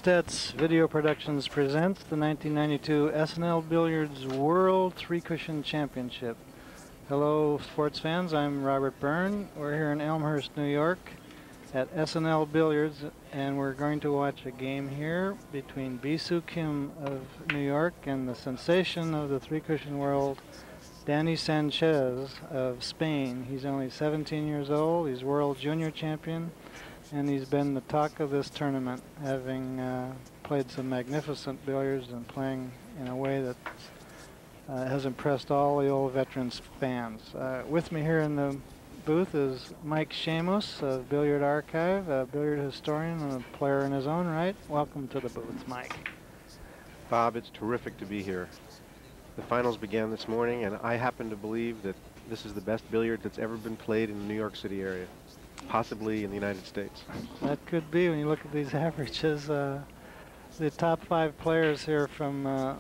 Stets Video Productions presents the 1992 SNL Billiards World Three-Cushion Championship. Hello, sports fans. I'm Robert Byrne. We're here in Elmhurst, New York at SNL Billiards, and we're going to watch a game here between Bisu Kim of New York and the sensation of the three-cushion world, Dani Sanchez of Spain. He's only 17 years old. He's world junior champion, and he's been the talk of this tournament, having played some magnificent billiards and playing in a way that has impressed all the old veterans fans. With me here in the booth is Mike Shamos of Billiard Archive, a billiard historian and a player in his own right. Welcome to the booth, Mike. Bob, it's terrific to be here. The finals began this morning, and I happen to believe that this is the best billiard that's ever been played in the New York City area, possibly in the United States. That could be when you look at these averages. The top 5 players here from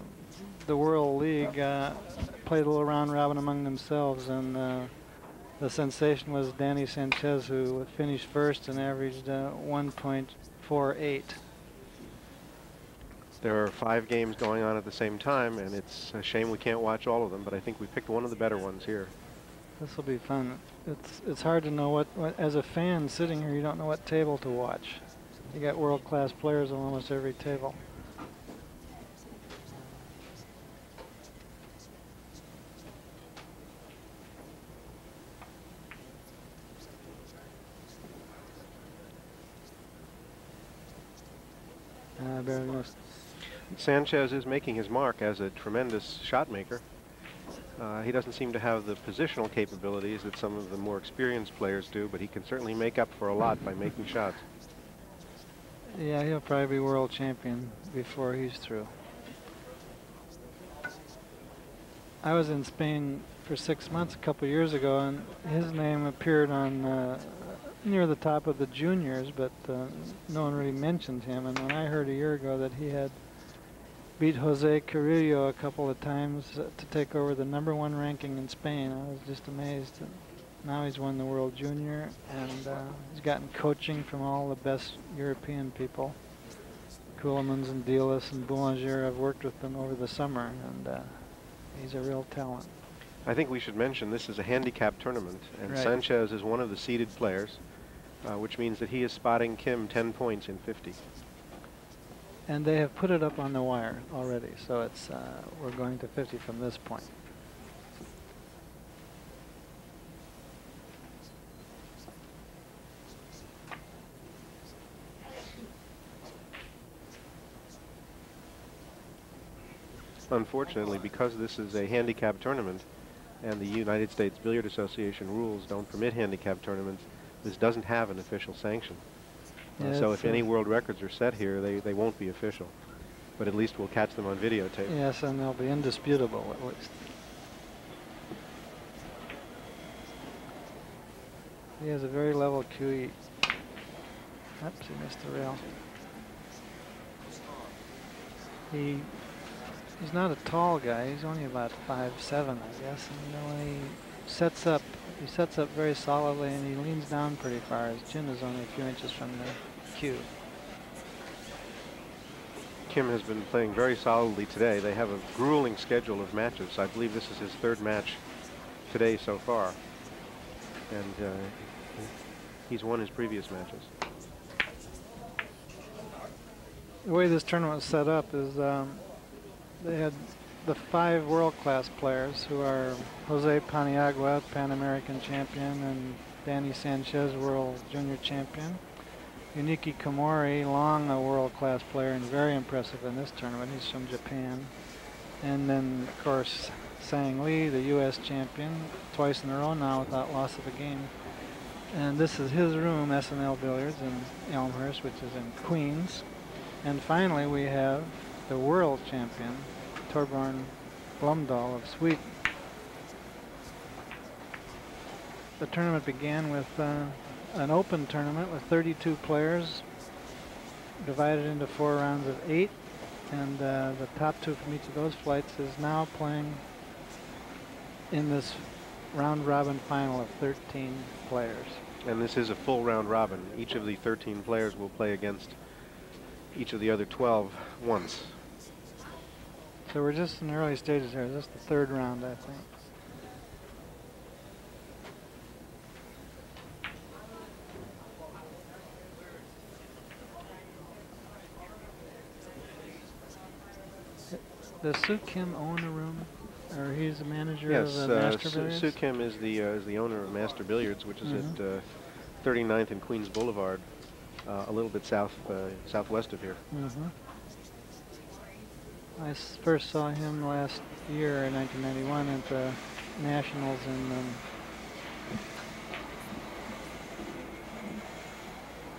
the World League played a little round robin among themselves, and the sensation was Dani Sanchez, who finished first and averaged 1.48. There are 5 games going on at the same time, and it's a shame we can't watch all of them, but I think we picked one of the better ones here. This will be fun. It's hard to know what, as a fan sitting here, you don't know what table to watch. You got world-class players on almost every table. Sanchez is making his mark as a tremendous shot maker. He doesn't seem to have the positional capabilities that some of the more experienced players do, but he can certainly make up for a lot by making shots. Yeah, he'll probably be world champion before he's through. I was in Spain for 6 months a couple years ago, and his name appeared on near the top of the juniors, but no one really mentioned him. And when I heard a year ago that he had beat Jose Carrillo a couple of times to take over the #1 ranking in Spain, I was just amazed. And now he's won the World Junior, and he's gotten coaching from all the best European people. Ceulemans and Delis and Boulanger. I've worked with them over the summer, and he's a real talent. I think we should mention this is a handicap tournament, and right. Sanchez is one of the seeded players, which means that he is spotting Kim 10 points in 50. And they have put it up on the wire already, so it's we're going to 50 from this point. Unfortunately, because this is a handicap tournament and the United States Billiard Association rules don't permit handicap tournaments, this doesn't have an official sanction. So if any world records are set here, they won't be official. But at least we'll catch them on videotape. Yes, and they'll be indisputable at least. He has a very level QE. Oops, he missed the rail. He's not a tall guy. He's only about 5'7", I guess. And you know, when he sets up very solidly, and he leans down pretty far. His chin is only a few inches from the cue. Kim has been playing very solidly today. They have a grueling schedule of matches. I believe this is his 3rd match today so far. And he's won his previous matches. The way this tournament was set up is they had the 5 world-class players, who are Jose Paniagua, Pan American champion, and Dani Sanchez, world junior champion. Yuniki Komori, long a world-class player and very impressive in this tournament. He's from Japan. And then, of course, Sang Lee, the U.S. champion, twice in a row now without loss of a game. And this is his room, SNL Billiards in Elmhurst, which is in Queens. And finally, we have the world champion, Torbjörn Blomdahl of Sweden. The tournament began with an open tournament with 32 players divided into 4 rounds of 8, and the top 2 from each of those flights is now playing in this round robin final of 13 players. And this is a full round robin. Each of the 13 players will play against each of the other 12 once. So we're just in the early stages here. This is the third round, I think. Does Soo Kim own a room, or he's the manager of Master Billiards? Soo Kim is the owner of Master Billiards, which is at 39th and Queens Boulevard, a little bit southwest of here. I first saw him last year in 1991 at the Nationals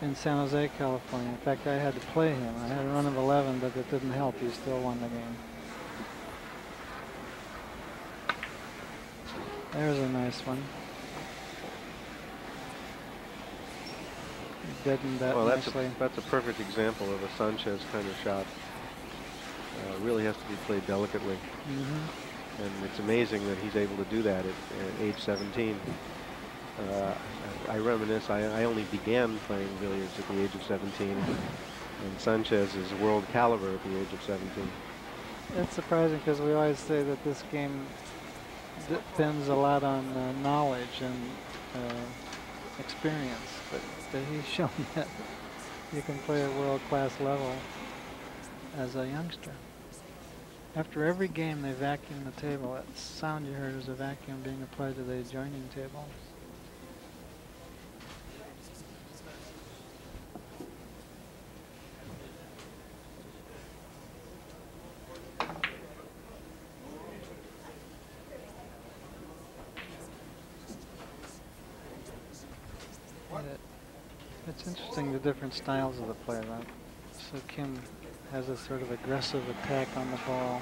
in San Jose, California. In fact, I had to play him. I had a run of 11, but it didn't help. He still won the game. There's a nice one. He deadened that nicely. That's a perfect example of a Sanchez kind of shot. Really has to be played delicately. And it's amazing that he's able to do that at age 17. I reminisce, I only began playing billiards at the age of 17, and Sanchez is world caliber at the age of 17. It's surprising because we always say that this game depends a lot on knowledge and experience, but he's shown that you can play at world-class level as a youngster. After every game, they vacuum the table. That sound you heard was a vacuum being applied to the adjoining table. It's interesting the different styles of the play. So Kim has a sort of aggressive attack on the ball.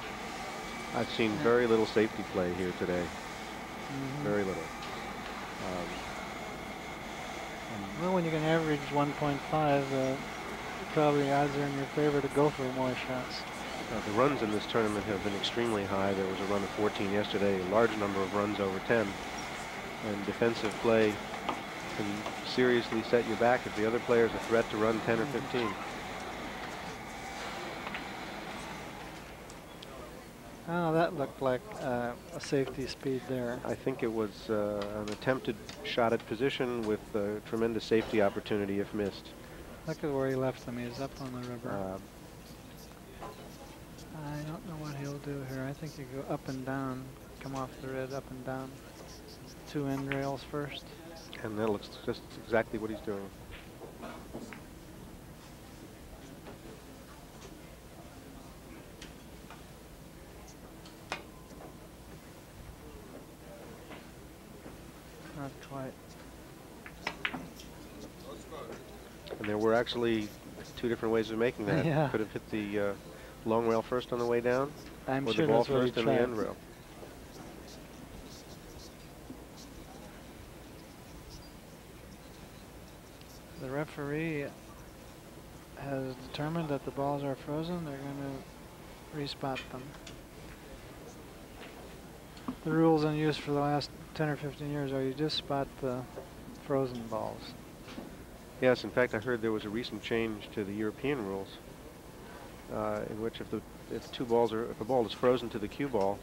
I've seen very little safety play here today. Very little. Well, when you can average 1.5, probably odds are in your favor to go for more shots. The runs in this tournament have been extremely high. There was a run of 14 yesterday, a large number of runs over 10. And defensive play can seriously set you back if the other player's a threat to run 10 or 15. Oh, that looked like a safety speed there. I think it was an attempted shot at position with a tremendous safety opportunity if missed. Look at where he left them. He's up on the river. I don't know what he'll do here. I think you go up and down, come off the red, up and down. 2 end rails first. And that looks just exactly what he's doing. Not quite. And there were actually 2 different ways of making that. Yeah. Could have hit the long rail first on the way down, I'm or sure the ball that's what he first in the tried. end rail. The referee has determined that the balls are frozen. They're going to respot them. The rules in use for the last 10 or 15 years are you just spot the frozen balls. Yes, in fact, I heard there was a recent change to the European rules in which if a ball is frozen to the cue ball,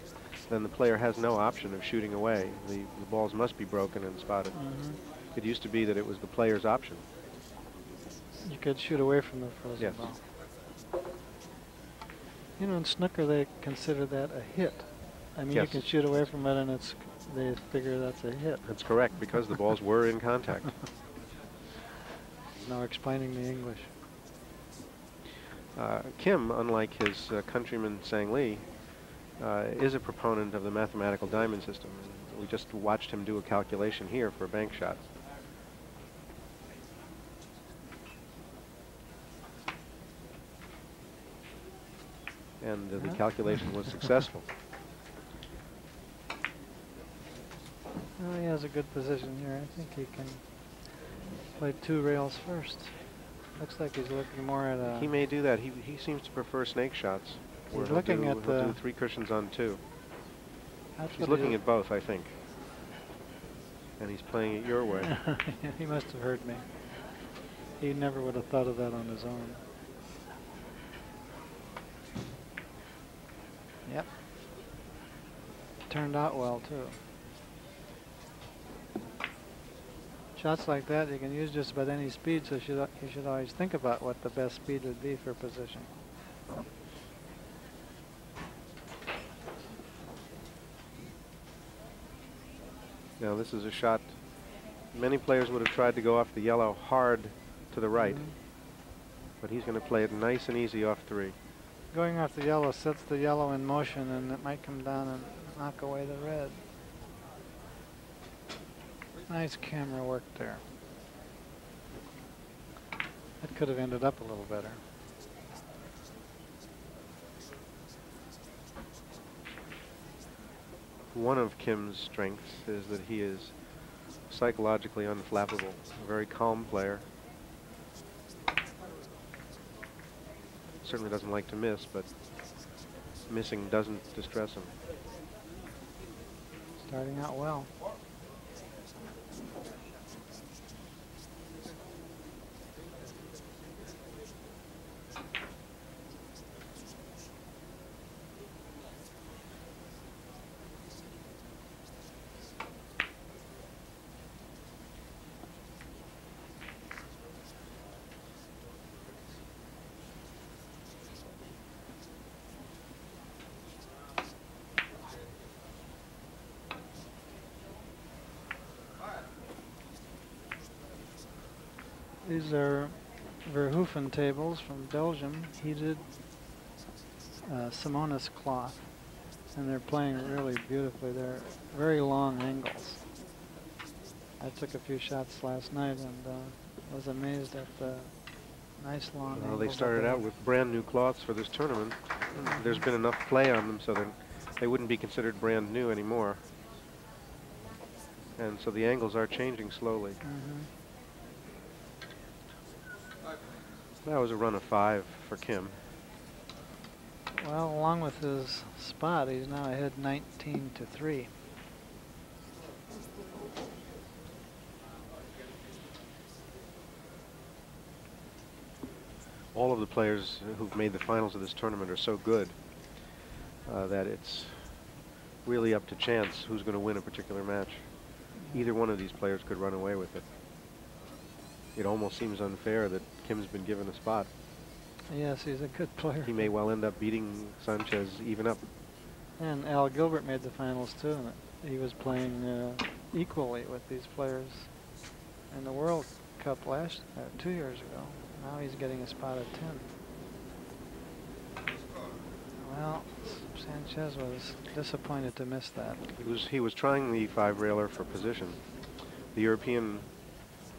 then the player has no option of shooting away. The balls must be broken and spotted. It used to be that it was the player's option. You could shoot away from the frozen ball. You know, in snooker they consider that a hit. I mean, you can shoot away from it and they figure that's a hit. That's correct, because the balls were in contact. No explaining the English. Kim, unlike his countryman Sang Lee, is a proponent of the mathematical diamond system. We just watched him do a calculation here for a bank shot. And the calculation was successful. Well, he has a good position here. I think he can play 2 rails first. Looks like he's looking more at a... He may do that. He seems to prefer snake shots. He's looking at the... He'll do 3 cushions on 2. He's looking at both, I think. And he's playing it your way. He must have heard me. He never would have thought of that on his own. Yep. Turned out well, too. Shots like that you can use just about any speed, so you should always think about what the best speed would be for position. Now this is a shot many players would have tried to go off the yellow hard to the right, but he's going to play it nice and easy off 3. Going off the yellow sets the yellow in motion, and it might come down and knock away the red. Nice camera work there. It could have ended up a little better. One of Kim's strengths is that he is psychologically unflappable, a very calm player. Certainly doesn't like to miss, but missing doesn't distress him. Starting out well. These are Verhoeven tables from Belgium, heated Simonis cloth, and they're playing really beautifully. They're very long angles. I took a few shots last night and was amazed at the nice long angles. Well, they started out with brand new cloths for this tournament. There's been enough play on them so that they wouldn't be considered brand new anymore. And so the angles are changing slowly. That was a run of 5 for Kim. Well, along with his spot, he's now ahead 19-3. All of the players who've made the finals of this tournament are so good that it's really up to chance who's going to win a particular match. Either one of these players could run away with it. It almost seems unfair that Kim's been given a spot. Yes, he's a good player. He may well end up beating Sanchez even up. And Al Gilbert made the finals too, and he was playing equally with these players in the World Cup 2 years ago. Now he's getting a spot at 10. Well, Sanchez was disappointed to miss that. He was trying the 5-railer for position. The European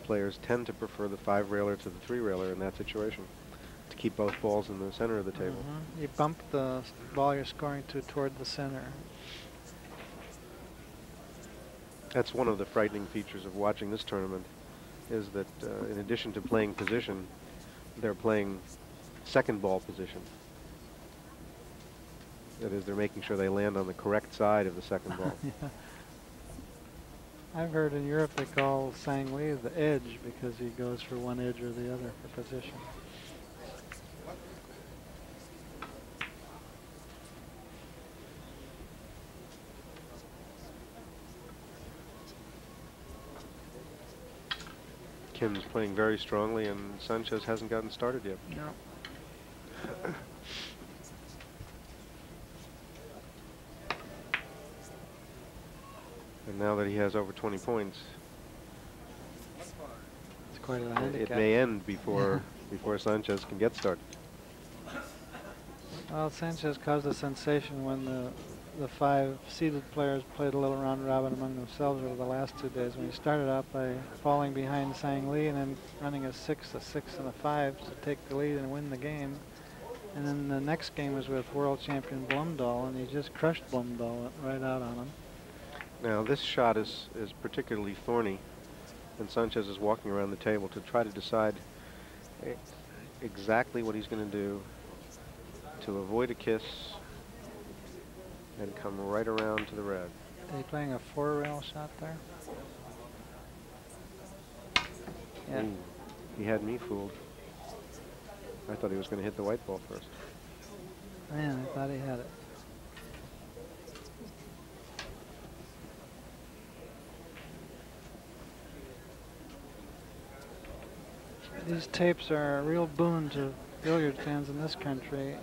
players tend to prefer the 5-railer to the 3-railer in that situation, to keep both balls in the center of the table. You bump the ball you're scoring to toward the center. That's one of the frightening features of watching this tournament, is that in addition to playing position, they're playing second ball position. That is, they're making sure they land on the correct side of the second ball. Yeah. I've heard in Europe they call Sang Lee the edge because he goes for one edge or the other for position. Kim's playing very strongly, and Sanchez hasn't gotten started yet. No. And now that he has over 20 points, It's quite a handicap. it may end before before Sanchez can get started. Well, Sanchez caused a sensation when the 5 seeded players played a little round robin among themselves over the last 2 days. When he started out by falling behind Sang Lee and then running a 6, and a 5 to take the lead and win the game. And then the next game was with world champion Blumdahl, and he just crushed Blumdahl right out on him. Now this shot is particularly thorny, and Sanchez is walking around the table to try to decide exactly what he's going to do to avoid a kiss and come right around to the red. Are you playing a 4-rail shot there? Yeah. Ooh, he had me fooled. I thought he was going to hit the white ball first. Man, I thought he had it. These tapes are a real boon to billiard fans in this country.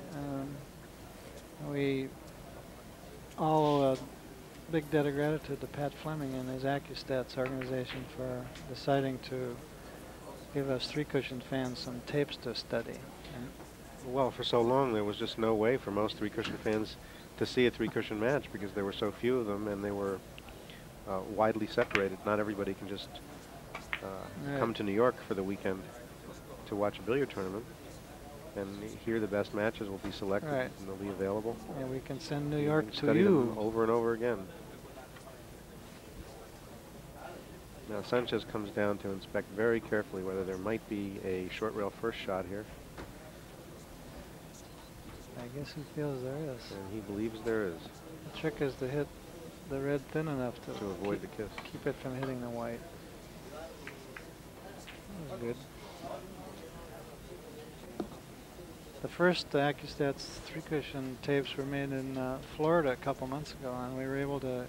We all owe a big debt of gratitude to Pat Fleming and his AccuStats organization for deciding to give us three-cushion fans some tapes to study. Well, for so long there was just no way for most three-cushion fans to see a three-cushion match because there were so few of them and they were widely separated. Not everybody can just come to New York for the weekend to watch a billiard tournament. And here the best matches will be selected and they'll be available. Yeah, we can send New York to study them over and over again. Now Sanchez comes down to inspect very carefully whether there might be a short rail first shot here. I guess he feels there is. And he believes there is. The trick is to hit the red thin enough to avoid the kiss. Keep it from hitting the white. That was good. The first AccuStats three-cushion tapes were made in Florida a couple months ago, and we were able to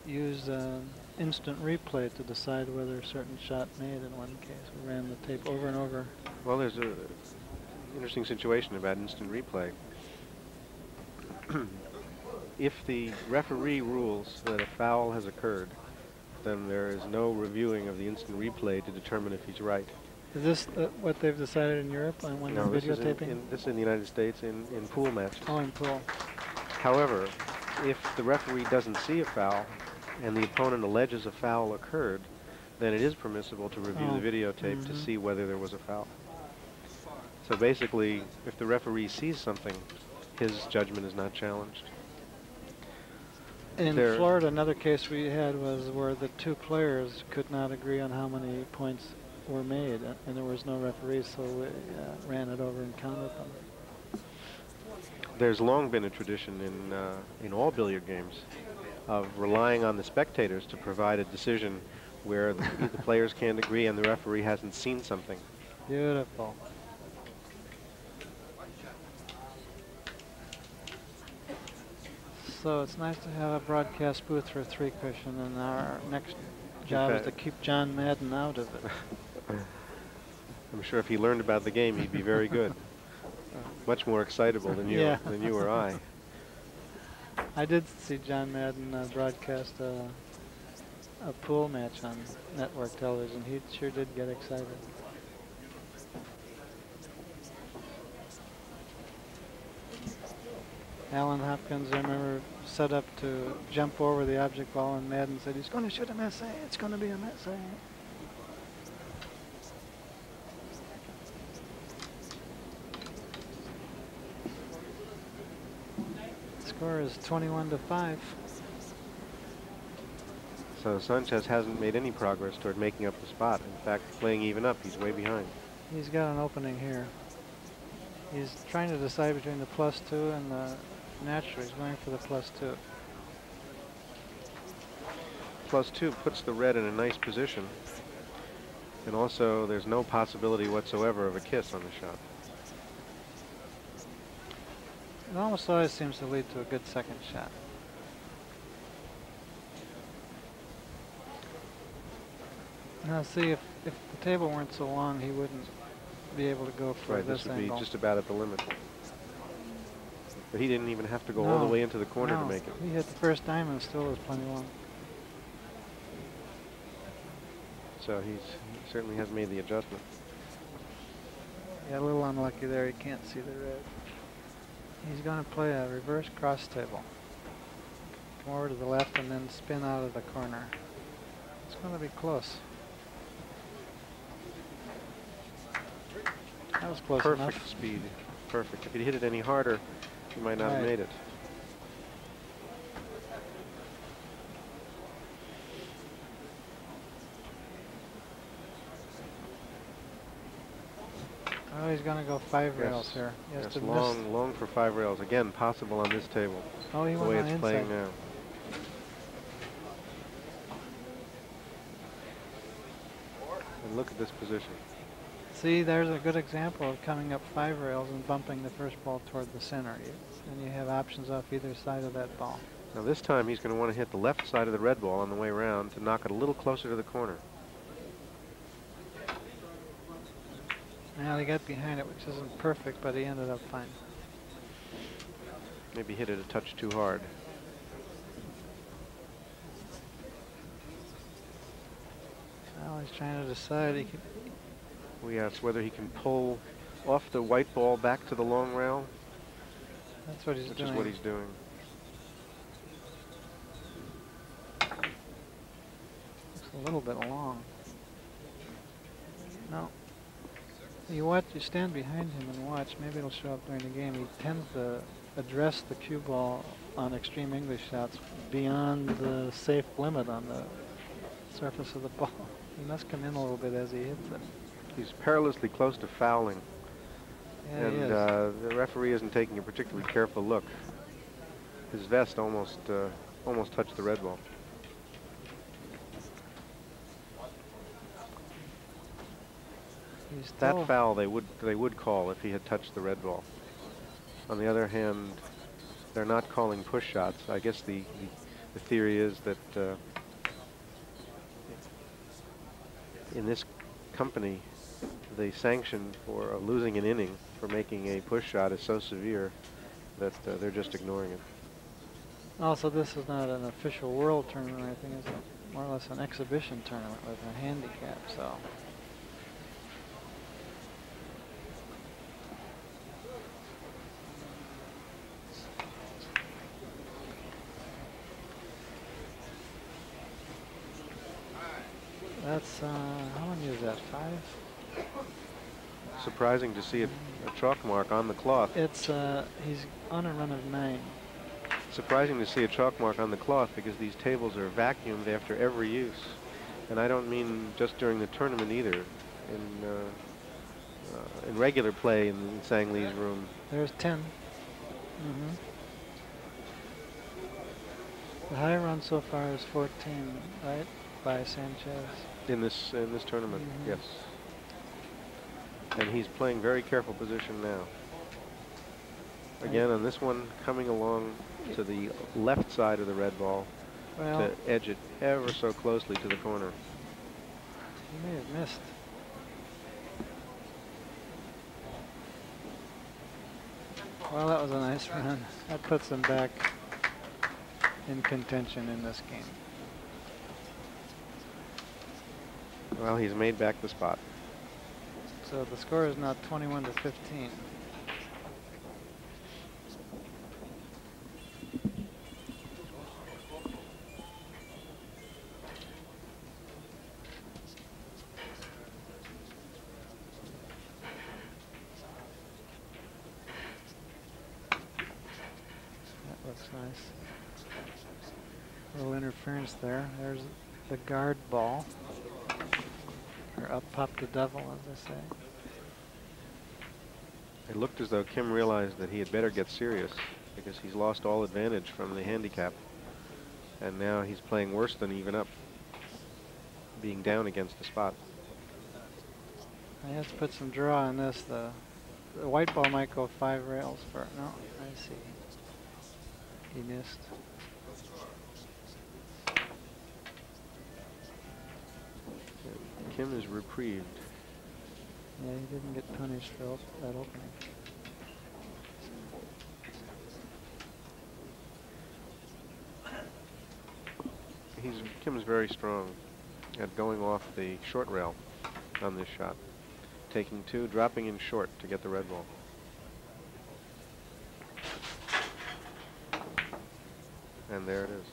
use instant replay to decide whether a certain shot made in one case. We ran the tape over and over. Well, there's an interesting situation about instant replay. If the referee rules that a foul has occurred, then there is no reviewing of the instant replay to determine if he's right. Is this what they've decided in Europe on when they're videotaping? This is in the United States in pool matches. Oh, in pool. However, if the referee doesn't see a foul and the opponent alleges a foul occurred, then it is permissible to review the videotape to see whether there was a foul. So basically, if the referee sees something, his judgment is not challenged. In Florida, another case we had was where the two players could not agree on how many points were made, and there was no referee, so we ran it over and counted them. There's long been a tradition in all billiard games of relying on the spectators to provide a decision where the players can't agree and the referee hasn't seen something. Beautiful. So it's nice to have a broadcast booth for three-cushion, and our next job is to keep John Madden out of it. I'm sure if he learned about the game, he'd be very good. Much more excitable than you or I. I did see John Madden broadcast a pool match on network television. He sure did get excited. Alan Hopkins, I remember, set up to jump over the object ball, and Madden said, he's going to shoot a miss. It's going to be a miss. Score is 21-5. So Sanchez hasn't made any progress toward making up the spot. In fact, playing even up, he's way behind. He's got an opening here. He's trying to decide between the +2 and the natural. He's going for the +2. +2 puts the red in a nice position. And also, there's no possibility whatsoever of a kiss on the shot. It almost always seems to lead to a good second shot. Now see, if the table weren't so long, he wouldn't be able to go for this would angle. be just about at the limit. But he didn't even have to go all the way into the corner to make it. He hit the first diamond, still was plenty long. So he certainly has made the adjustment. Yeah, a little unlucky there. He can't see the red. He's going to play a reverse cross table. Come over to the left and then spin out of the corner. It's going to be close. That was close enough. Perfect speed. Perfect. If he'd hit it any harder, he might not have made it. Oh, he's going to go 5 rails here. Yes, long for 5 rails. Again, possible on this table. Oh, he the went way on it's inside. playing now. And look at this position. See, there's a good example of coming up 5 rails and bumping the first ball toward the center. And you have options off either side of that ball. Now this time he's going to want to hit the left side of the red ball on the way around to knock it a little closer to the corner. Now he got behind it, which isn't perfect, but he ended up fine. Maybe hit it a touch too hard. Well, he's trying to decide. He could. We asked whether he can pull off the white ball back to the long rail. That's what he's doing. Which is what he's doing. It's a little bit long. No. You watch. You stand behind him and watch. Maybe it'll show up during the game. He tends to address the cue ball on extreme English shots beyond the safe limit on the surface of the ball. He must come in a little bit as he hits it. He's perilously close to fouling. Yeah, And the referee isn't taking a particularly careful look. His vest almost touched the red ball. That foul they would call if he had touched the red ball. On the other hand, they're not calling push shots. I guess the theory is that in this company, the sanction for losing an inning for making a push shot is so severe that they're just ignoring it. Also, this is not an official world tournament or anything. It's more or less an exhibition tournament with a handicap, so. That's, how many is that, 5? Surprising to see a chalk mark on the cloth. It's, he's on a run of 9. Surprising to see a chalk mark on the cloth because these tables are vacuumed after every use. And I don't mean just during the tournament either. In regular play in Sang Lee's room. There's 10. The high run so far is 14, right, by Sanchez. In this tournament, yes. And he's playing very careful position now. Again, on this one, coming along to the left side of the red ball to edge it ever so closely to the corner. He may have missed. Well, that was a nice run. That puts them back in contention in this game. Well, he's made back the spot. So the score is now 21-15. That looks nice. A little interference there. There's the guard ball. Or up popped the devil, as they say. It looked as though Kim realized that he had better get serious because he's lost all advantage from the handicap. And now he's playing worse than even up, being down against the spot. I have to put some draw on this. The white ball might go 5 rails for, no, I see. He missed. Kim is reprieved. Yeah, he didn't get punished for that opening. Kim's very strong at going off the short rail on this shot. Taking 2, dropping in short to get the red ball. And there it is.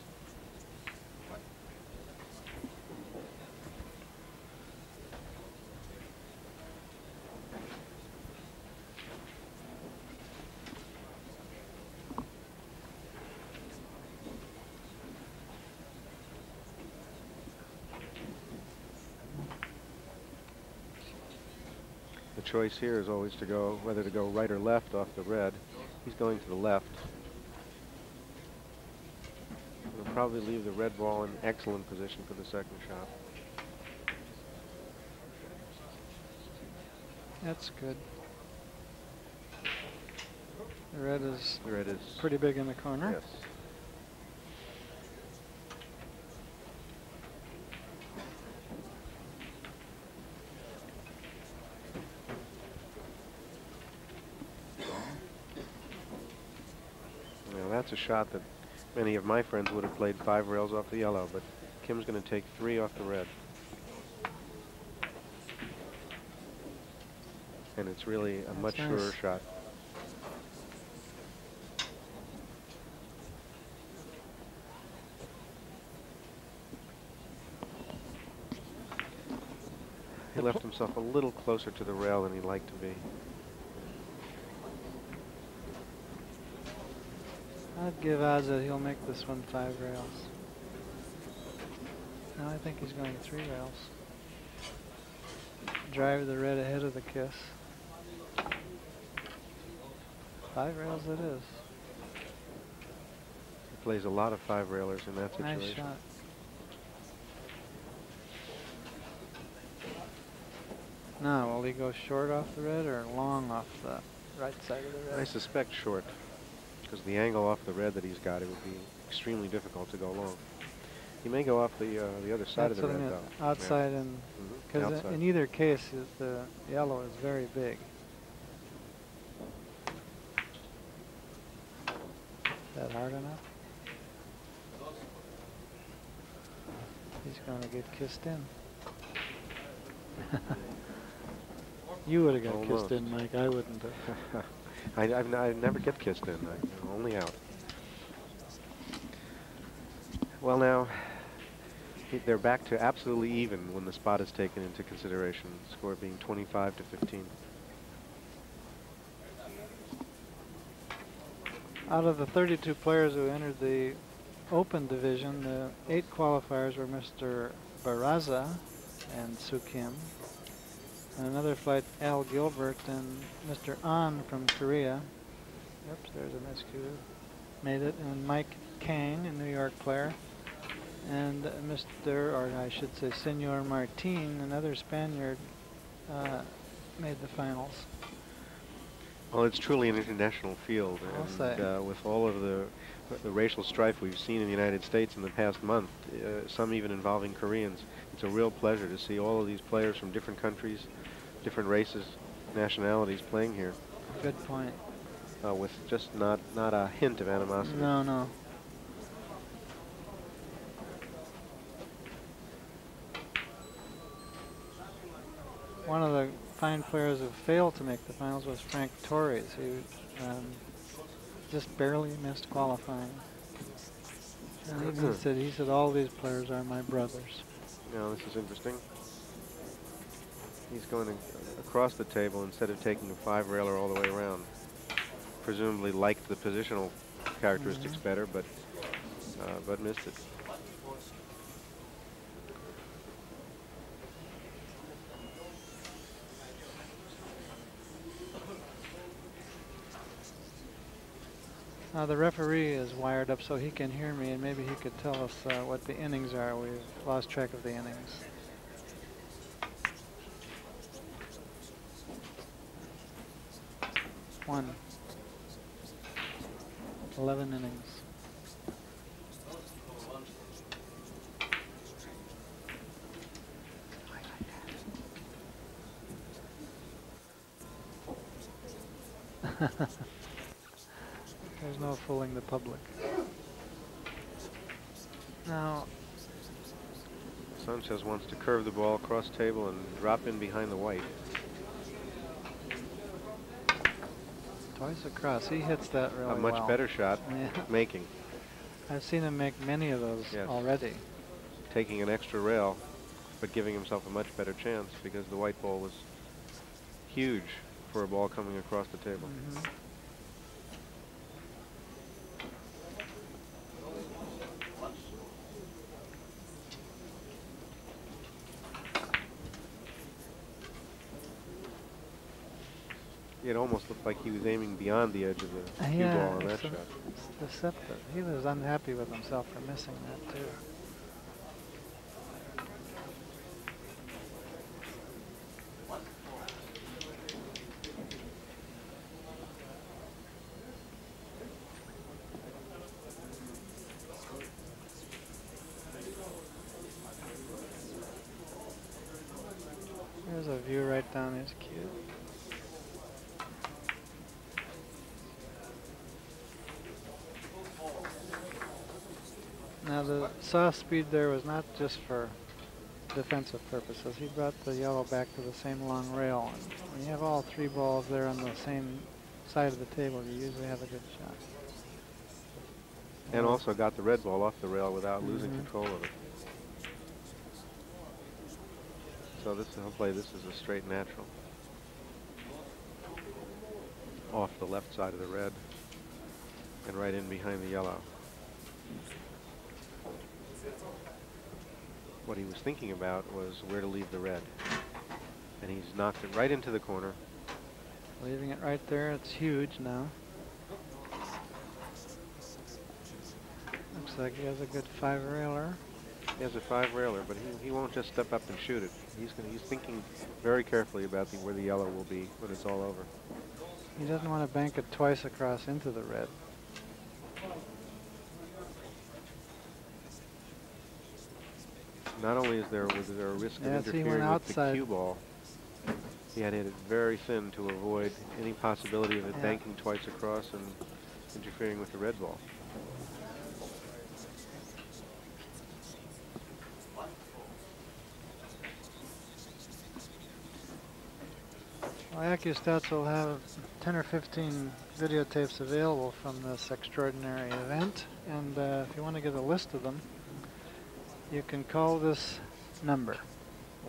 The choice here is always to go, whether to go right or left off the red. He's going to the left. He'll probably leave the red ball in excellent position for the second shot. That's good. The red is pretty big in the corner. Yes. Now that's a shot that many of my friends would have played 5 rails off the yellow, but Kim's going to take 3 off the red. And it's really a much surer shot. He left himself a little closer to the rail than he'd like to be. I'd give odds that he'll make this one 5 rails. No, I think he's going 3 rails. Drive the red ahead of the kiss. 5 rails it is. He plays a lot of 5 railers in that situation. Nice shot. Now, will he go short off the red or long off the right side of the red? I suspect short, because the angle off the red that he's got, it would be extremely difficult to go long. He may go off the other side of the red, though. Outside, and because in either case, the yellow is very big. Is that hard enough? He's going to get kissed in. You would have got kissed in, Mike. I wouldn't have. I never get kissed in. I'm only out. Well, now, they're back to absolutely even when the spot is taken into consideration, the score being 25 to 15. Out of the 32 players who entered the Open division, the 8 qualifiers were Mr. Baraza and Soo Kim. And another flight, Al Gilbert and Mr. An from Korea. Oops, there's a miscue. Made it. And Mike Kang, a New York player. And Mr., or I should say Senor Martin, another Spaniard, made the finals. Well, it's truly an international field. And with all of the racial strife we've seen in the United States in the past month, some even involving Koreans, it's a real pleasure to see all of these players from different countries, different races, nationalities playing here. Good point. With just not a hint of animosity. No, no. One of the fine players who failed to make the finals was Frank Torres, who just barely missed qualifying. And he said all these players are my brothers. Now this is interesting. He's going across the table instead of taking a 5 railer all the way around. Presumably liked the positional characteristics better, but missed it. The referee is wired up so he can hear me, and maybe he could tell us what the innings are. We've lost track of the innings. One. 11 innings. There's no fooling the public. Now, Sanchez wants to curve the ball across table and drop in behind the white. Twice across, he hits that really well. A much better shot, making. I've seen him make many of those already. Taking an extra rail, but giving himself a much better chance because the white ball was huge for a ball coming across the table. It almost looked like he was aiming beyond the edge of the cue ball on that shot. It's deceptive. He was unhappy with himself for missing that too. There's a view right down his cue. Now the soft speed there was not just for defensive purposes. He brought the yellow back to the same long rail. And when you have all three balls there on the same side of the table, you usually have a good shot. And also got the red ball off the rail without losing control of it. So this, he'll play this as a straight natural. Off the left side of the red and right in behind the yellow. What he was thinking about was where to leave the red. And he's knocked it right into the corner. Leaving it right there, it's huge now. Looks like he has a good 5-railer. He has a 5-railer, but he won't just step up and shoot it. He's thinking very carefully about where the yellow will be when it's all over. He doesn't want to bank it twice across into the red. Not only is there a risk of interfering with the cue ball, he had hit it very thin to avoid any possibility of it banking twice across and interfering with the red ball. Well, AccuStats will have 10 or 15 videotapes available from this extraordinary event, and if you want to get a list of them, you can call this number,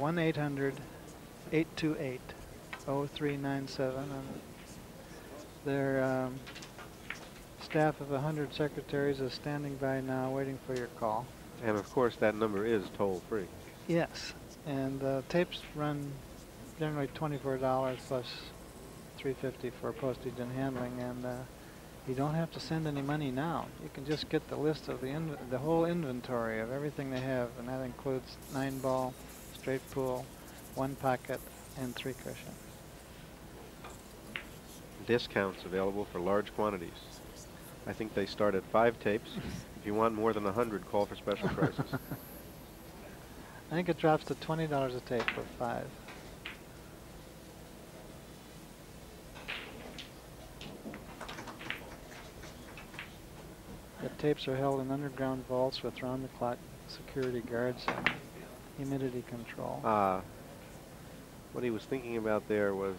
1-800-828-0397, and their staff of 100 secretaries is standing by now waiting for your call. And of course that number is toll-free. Yes, and tapes run generally $24 plus $3.50 for postage and handling, and you don't have to send any money now. You can just get the list of the whole inventory of everything they have, and that includes 9-ball, straight pool, 1 pocket, and 3 cushion. Discounts available for large quantities. I think they start at 5 tapes. If you want more than 100, call for special prices. I think it drops to $20 a tape for 5. The tapes are held in underground vaults with round-the-clock security guards and humidity control. What he was thinking about there was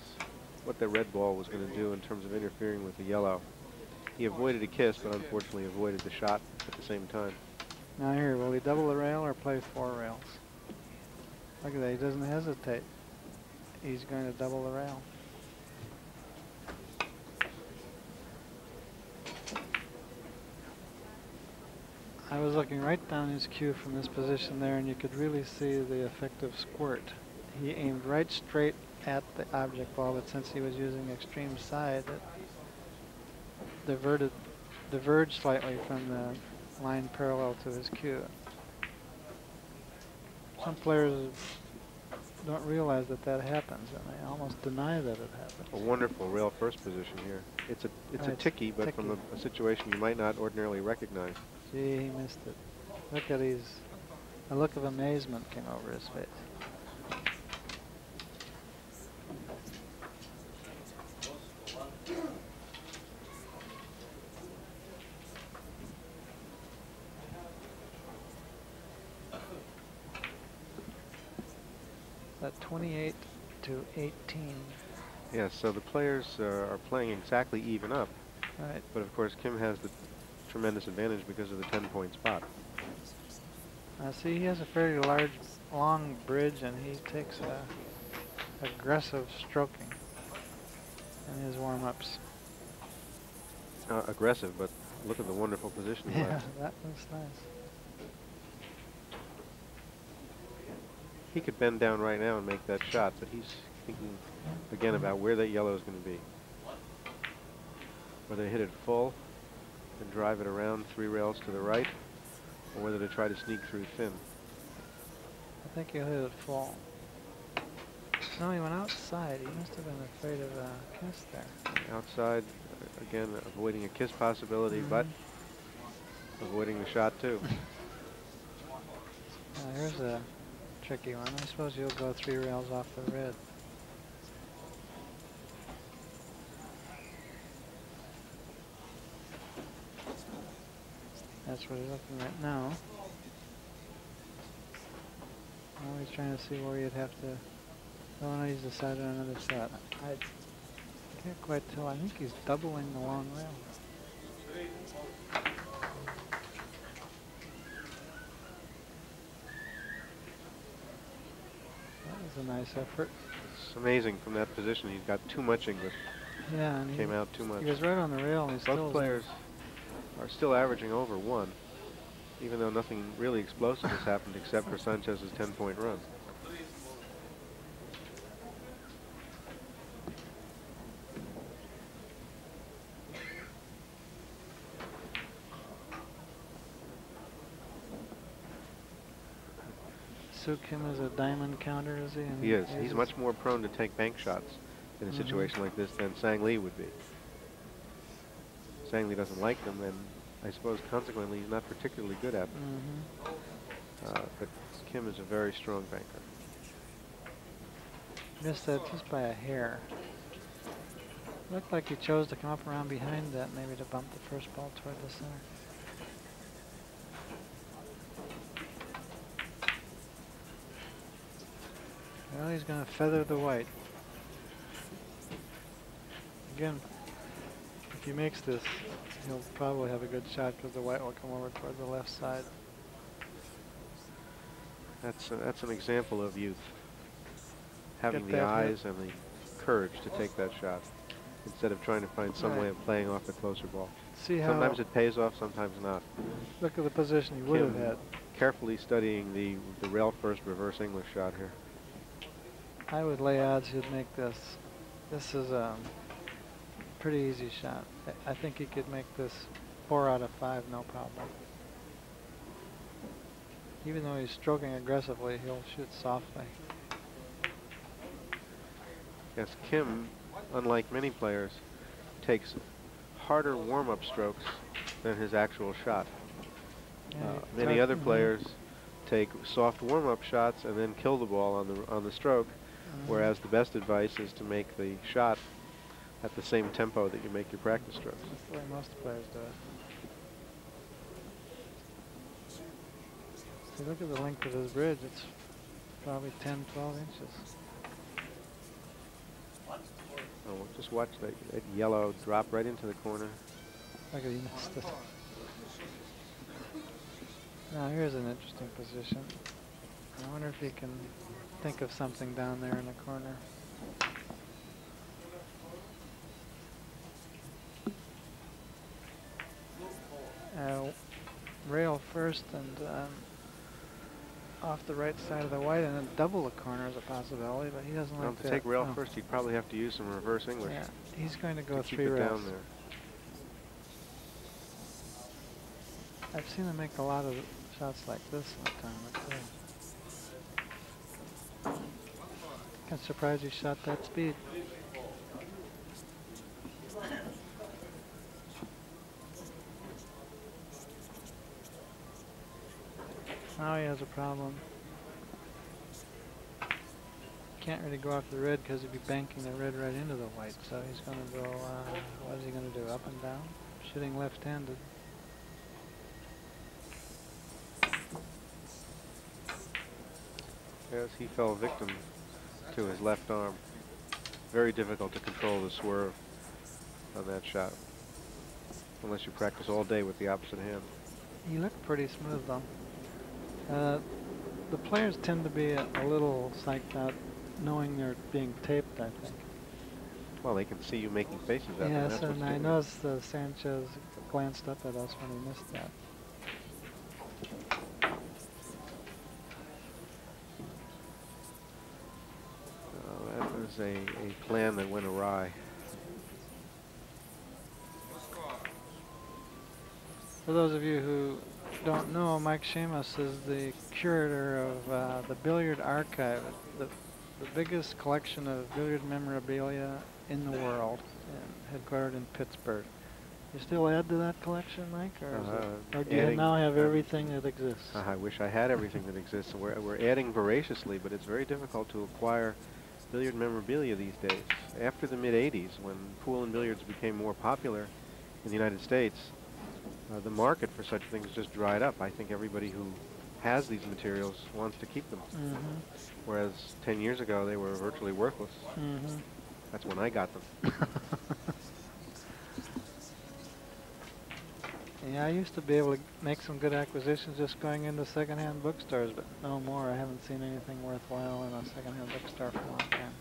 what the red ball was going to do in terms of interfering with the yellow. He avoided a kiss, but unfortunately avoided the shot at the same time. Now here, will he double the rail or play 4 rails? Look at that, he doesn't hesitate. He's going to double the rail. I was looking right down his cue from this position there, and you could really see the effective squirt. He aimed right straight at the object ball, but since he was using extreme side, it diverged slightly from the line parallel to his cue. Some players don't realize that that happens, and they almost deny that it happens. A wonderful rail first position here. It's a ticky, but from a situation you might not ordinarily recognize. Gee, he missed it. Look at a look of amazement came over his face. At 28 to 18. Yes, so the players are playing exactly even up. Right. But of course Kim has the tremendous advantage because of the 10-point spot. See, he has a fairly large, long bridge, and he takes aggressive stroking in his warm-ups. Aggressive, but look at the wonderful position he Yeah, left. that was nice. He could bend down right now and make that shot, but he's thinking again about where that yellow is going to be. Whether to hit it full and drive it around 3 rails to the right, or whether to try to sneak through thin. I think he'll hit it full. No, he went outside. He must have been afraid of a kiss there. Outside, again, avoiding a kiss possibility, but avoiding the shot too. Here's a tricky one. I suppose you'll go 3 rails off the red. That's what he's looking at now. Now he's trying to see where you'd have to. Oh no, he's decided on another shot. I can't quite tell. I think he's doubling the long rail. That was a nice effort. It's amazing from that position. He's got too much English. Yeah, and Came out too much. He was right on the rail, and he still. Both players are still averaging over 1, even though nothing really explosive has happened except for Sanchez's 10-point run. Soo Kim is a diamond counter, is he? And He is. He's much more prone to take bank shots in a situation like this than Sang Lee would be. Sang Lee doesn't like them, and I suppose consequently he's not particularly good at them. But Kim is a very strong banker. Missed that just by a hair. Looked like he chose to come up around behind that, maybe to bump the first ball toward the center. Well, he's going to feather the white. Again, if he makes this, he'll probably have a good shot because the white will come over toward the left side. That's an example of youth. Having the eyes and the courage to take that shot instead of trying to find some way of playing off the closer ball. See how sometimes it pays off, sometimes not. Look at the position he would have had. Carefully studying the rail first reverse English shot here. I would lay odds he'd make this. This is a pretty easy shot. I think he could make this 4 out of 5, no problem. Even though he's stroking aggressively, he'll shoot softly. Yes, Kim, unlike many players, takes harder warm-up strokes than his actual shot. Many other players take soft warm-up shots and then kill the ball on the stroke, whereas the best advice is to make the shot at the same tempo that you make your practice strokes. That's the way most players do it. See, look at the length of his bridge. It's probably 10, 12 inches. Oh, just watch that yellow drop right into the corner. Look at he missed it. Now here's an interesting position. I wonder if he can think of something down there in the corner. Rail first and off the right side of the white, and then double the corner is a possibility, but he doesn't like that. To take rail first, he'd probably have to use some reverse English. Yeah, he's going to go 3 rails. Keep it down there. I've seen him make a lot of shots like this sometime. I'm surprised he shot that speed. Now he has a problem. Can't really go after the red because he'd be banking the red right into the white. So he's going to go, what is he going to do, up and down? Shooting left-handed. Yes, he fell victim to his left arm. Very difficult to control the swerve on that shot, unless you practice all day with the opposite hand. He looked pretty smooth though. The players tend to be a little psyched out knowing they're being taped, I think. Well, they can see you making faces at them. Yes, and I noticed Sanchez glanced up at us when he missed that. That was a plan that went awry. For those of you who don't know, Mike Seamus is the curator of the Billiard Archive, the biggest collection of billiard memorabilia in the world, and headquartered in Pittsburgh. You still add to that collection, Mike, or do you now have everything that exists? I wish I had everything that exists. We're adding voraciously, but it's very difficult to acquire billiard memorabilia these days. After the mid-'80s, when pool and billiards became more popular in the United States, the market for such things just dried up. I think everybody who has these materials wants to keep them. Whereas 10 years ago, they were virtually worthless. That's when I got them. Yeah, I used to be able to make some good acquisitions just going into secondhand bookstores, but no more. I haven't seen anything worthwhile in a secondhand bookstore for a long time.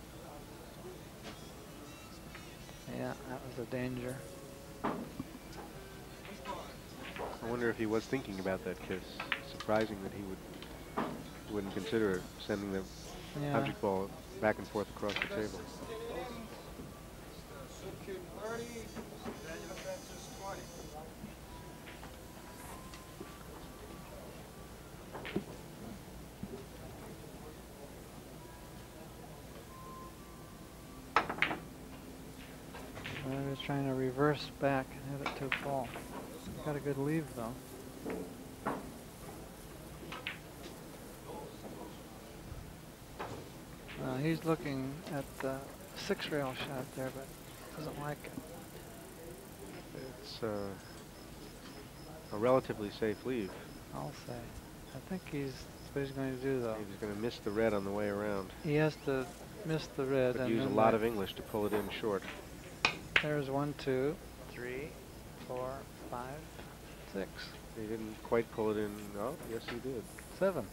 Yeah, that was a danger. I wonder if he was thinking about that kiss. Surprising that he wouldn't consider sending the object ball back and forth across the table. I was trying to reverse back and hit it too full. Got a good leave though. He's looking at the 6-rail shot there, but doesn't like it. It's a relatively safe leave. I'll say. I think that's what he's going to do though. He's going to miss the red on the way around. He has to miss the red. But and use a lot of English to pull it in short. There's 1, 2, 3, 4, 5, 6. He didn't quite pull it in. Oh, yes he did. 7.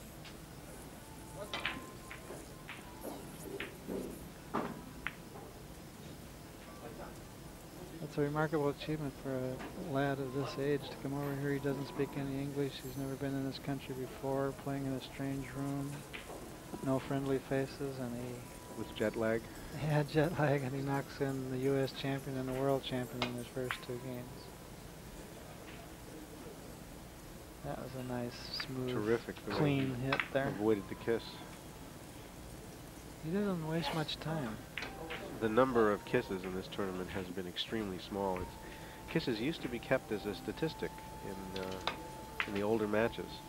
It's a remarkable achievement for a lad of this age to come over here. He doesn't speak any English. He's never been in this country before, playing in a strange room. No friendly faces, and he... With jet lag? Yeah, jet lag, and he knocks in the U.S. champion and the world champion in his first 2 games. That was a nice, smooth, terrific, clean hit there. Avoided the kiss. He doesn't waste much time. The number of kisses in this tournament has been extremely small. Kisses used to be kept as a statistic in the older matches.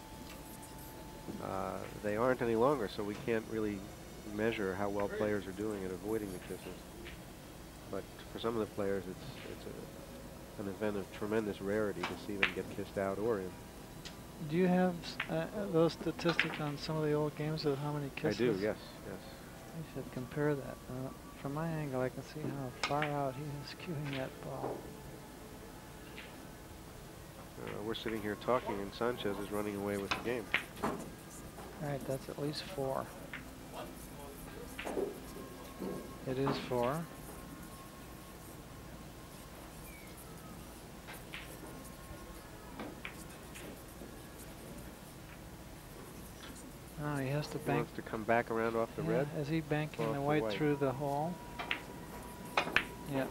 They aren't any longer, so we can't really measure how well players are doing at avoiding the kisses. But for some of the players, it's an event of tremendous rarity to see them get kissed out or in. Do you have those statistics on some of the old games of how many kisses? I do, yes, yes. I should compare that. From my angle, I can see how far out he is cueing that ball. We're sitting here talking, and Sanchez is running away with the game. All right, that's at least 4. It is 4. Oh, he has to bank. He wants to come back around off the red? Is he banking the white through the hole? Yeah,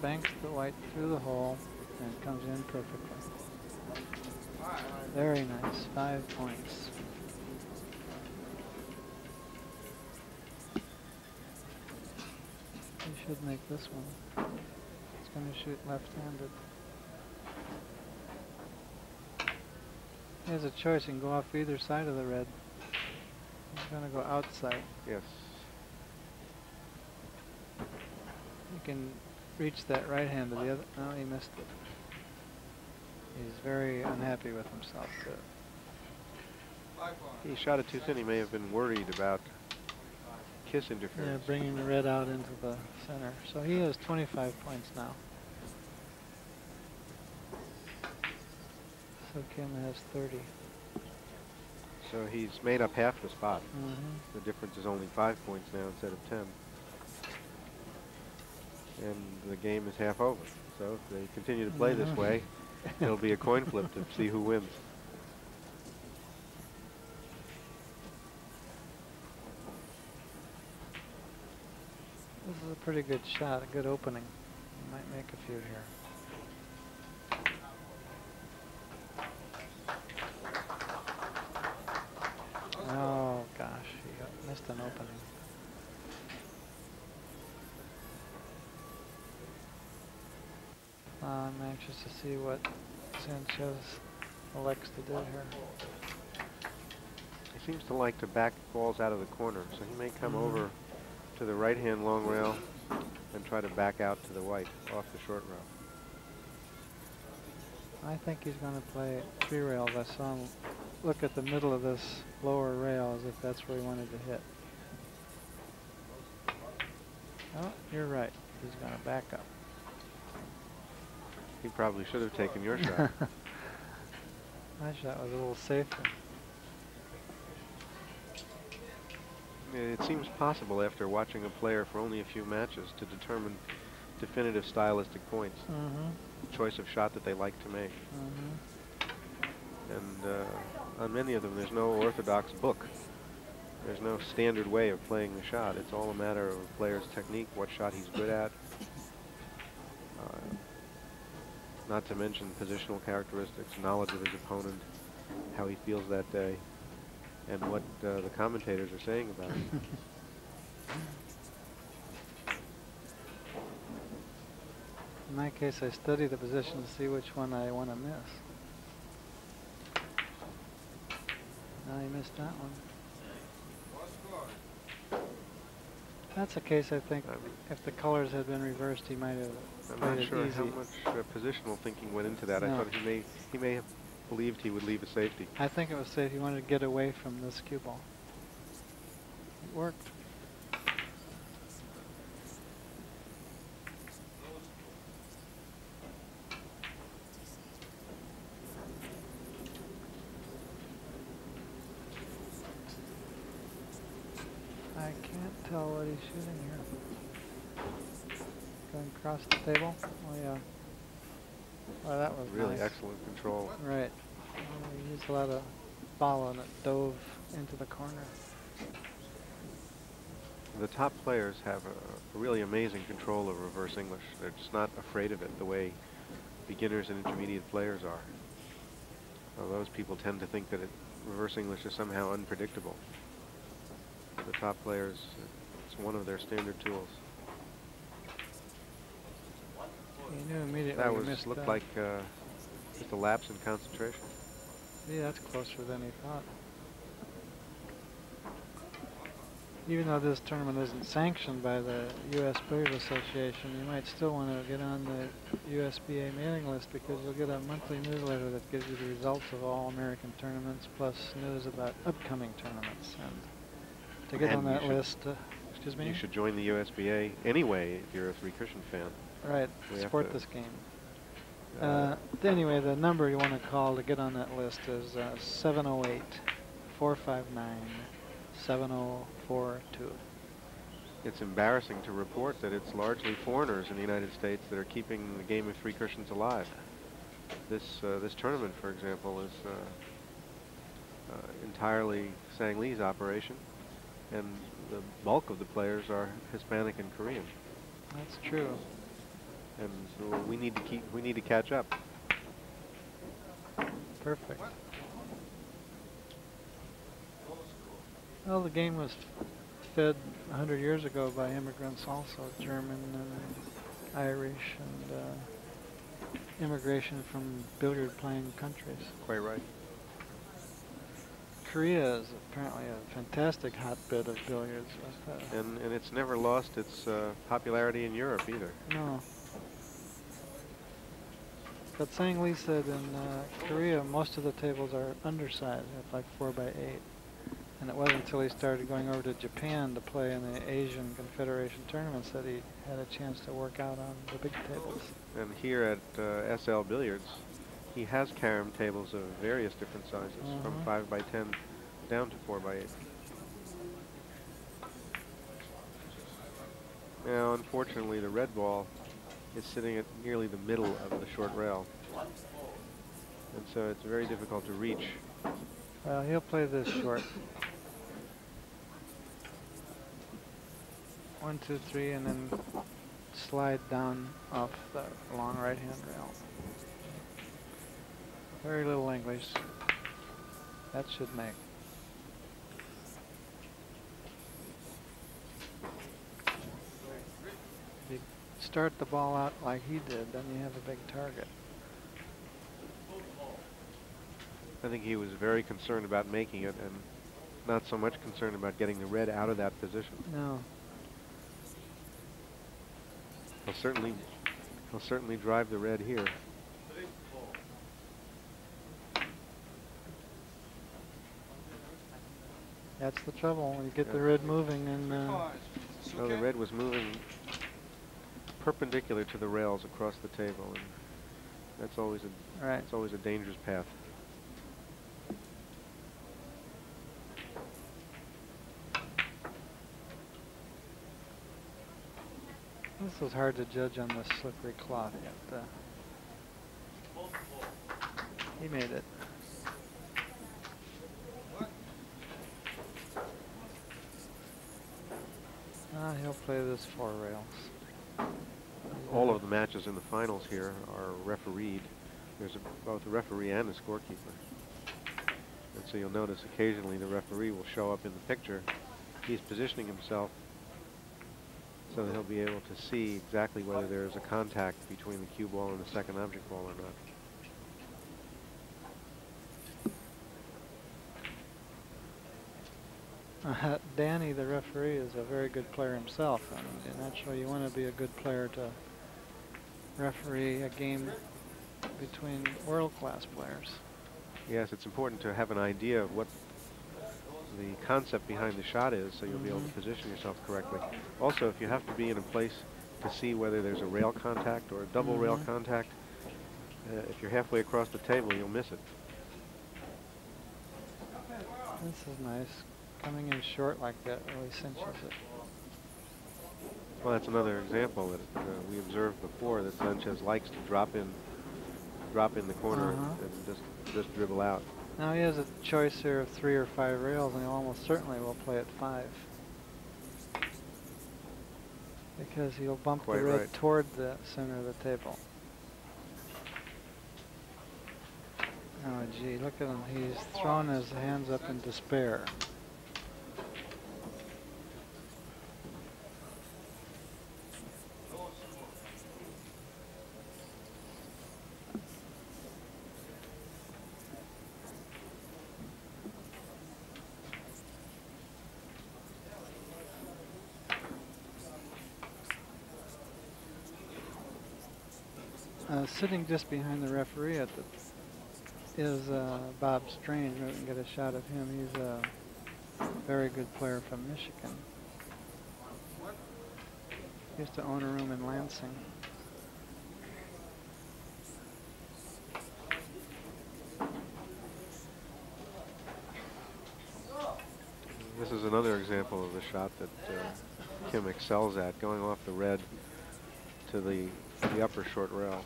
banks the white through the hole and comes in perfectly. Very nice, 5 points. He should make this one. He's going to shoot left-handed. He has a choice. He can go off either side of the red. He's going to go outside. Yes. You can reach that right hand to the other. No, he missed it. He's very unhappy with himself, too. He shot it too thin. He may have been worried about kiss interference. Yeah, bringing the red out into the center. So he has 25 points now. So Kim has 30. So he's made up half the spot. The difference is only 5 points now instead of 10. And the game is half over. So if they continue to play this way, it'll be a coin flip to see who wins. This is a pretty good shot, a good opening. You might make a few here. Oh gosh, he missed an opening. I'm anxious to see what Sanchez elects to do here. He seems to like to back balls out of the corner, so he may come over to the right-hand long rail and try to back out to the white off the short rail. I think he's going to play 3 rails. I saw him look at the middle of this lower rail as if that's where he wanted to hit. Oh, you're right. He's going to back up. He probably should have taken your shot. My shot was a little safer. It seems possible after watching a player for only a few matches to determine definitive stylistic points. Choice of shot that they like to make. And on many of them, there's no orthodox book. There's no standard way of playing the shot. It's all a matter of a player's technique, what shot he's good at. Not to mention positional characteristics, knowledge of his opponent, how he feels that day, and what the commentators are saying about it. In my case, I study the position to see which one I want to miss. Now he missed that one. That's a case, I think, if the colors had been reversed, he might have I'm not sure how much positional thinking went into that. No. I thought he may have believed he would leave a safety. I think it was safe. He wanted to get away from this cue ball. It worked. I can't tell what he's shooting here. Going across the table. Oh yeah. Oh, that was really nice. Excellent control. Right. He used a lot of follow and it dove into the corner. The top players have a really amazing control of reverse English. They're just not afraid of it the way beginners and intermediate players are. Those people tend to think that reverse English is somehow unpredictable. The top players, it's one of their standard tools. You knew immediately that was looked like just a lapse in concentration. Yeah, that's closer than he thought. Even though this tournament isn't sanctioned by the U.S. Billiard Association, you might still want to get on the USBA mailing list because you'll get a monthly newsletter that gives you the results of all American tournaments plus news about upcoming tournaments. And to get on that list, excuse me? You should join the USBA anyway if you're a three-cushion fan. Right, support this game. Anyway, the number you want to call to get on that list is 708-459-7042. It's embarrassing to report that it's largely foreigners in the United States that are keeping the game of three cushions alive. This tournament, for example, is entirely Sang Lee's operation, and the bulk of the players are Hispanic and Korean. That's true. And so we need to catch up. Perfect. Well, the game was fed 100 years ago by immigrants also, German and Irish and immigration from billiard-playing countries. Quite right. Korea is apparently a fantastic hotbed of billiards. And it's never lost its popularity in Europe either. No. But Sang Lee said in Korea, most of the tables are undersized, like 4x8. And it wasn't until he started going over to Japan to play in the Asian Confederation tournaments that he had a chance to work out on the big tables. And here at SL Billiards, he has carom tables of various different sizes, from 5x10 down to 4x8. Now, unfortunately, the red ball is sitting at nearly the middle of the short rail, and so it's very difficult to reach. Well, he'll play this short. 1, 2, 3, and then slide down off the long right-hand rail. Very little English. That should make. If you start the ball out like he did, then you have a big target. I think he was very concerned about making it and not so much concerned about getting the red out of that position. No. He'll certainly drive the red here. That's the trouble. You get Yeah. the red moving, and So the red was moving perpendicular to the rails across the table, and that's always a dangerous path. This was hard to judge on the slippery cloth, yet he made it. He'll play this 4 rails. All of the matches in the finals here are refereed. There's both a referee and a scorekeeper. And so you'll notice occasionally the referee will show up in the picture. He's positioning himself so that he'll be able to see exactly whether there is a contact between the cue ball and the second object ball or not. Danny, the referee, is a very good player himself, and naturally you want to be a good player to referee a game between world-class players. Yes, it's important to have an idea of what the concept behind the shot is, so you'll be able to position yourself correctly. Also, if you have to be in a place to see whether there's a rail contact or a double rail contact, if you're halfway across the table, you'll miss it. This is nice. Coming in short like that really cinches it. Well, that's another example that we observed before, that Sanchez likes to drop in the corner and just dribble out. Now he has a choice here of 3 or 5 rails, and he almost certainly will play at 5. Because he'll bump the red toward the center of the table. Oh gee, look at him. He's thrown his hands up in despair. Sitting just behind the referee at the is Bob Strange. We can get a shot of him. He's a very good player from Michigan. He used to own a room in Lansing. This is another example of the shot that Kim excels at, going off the red to the upper short rail.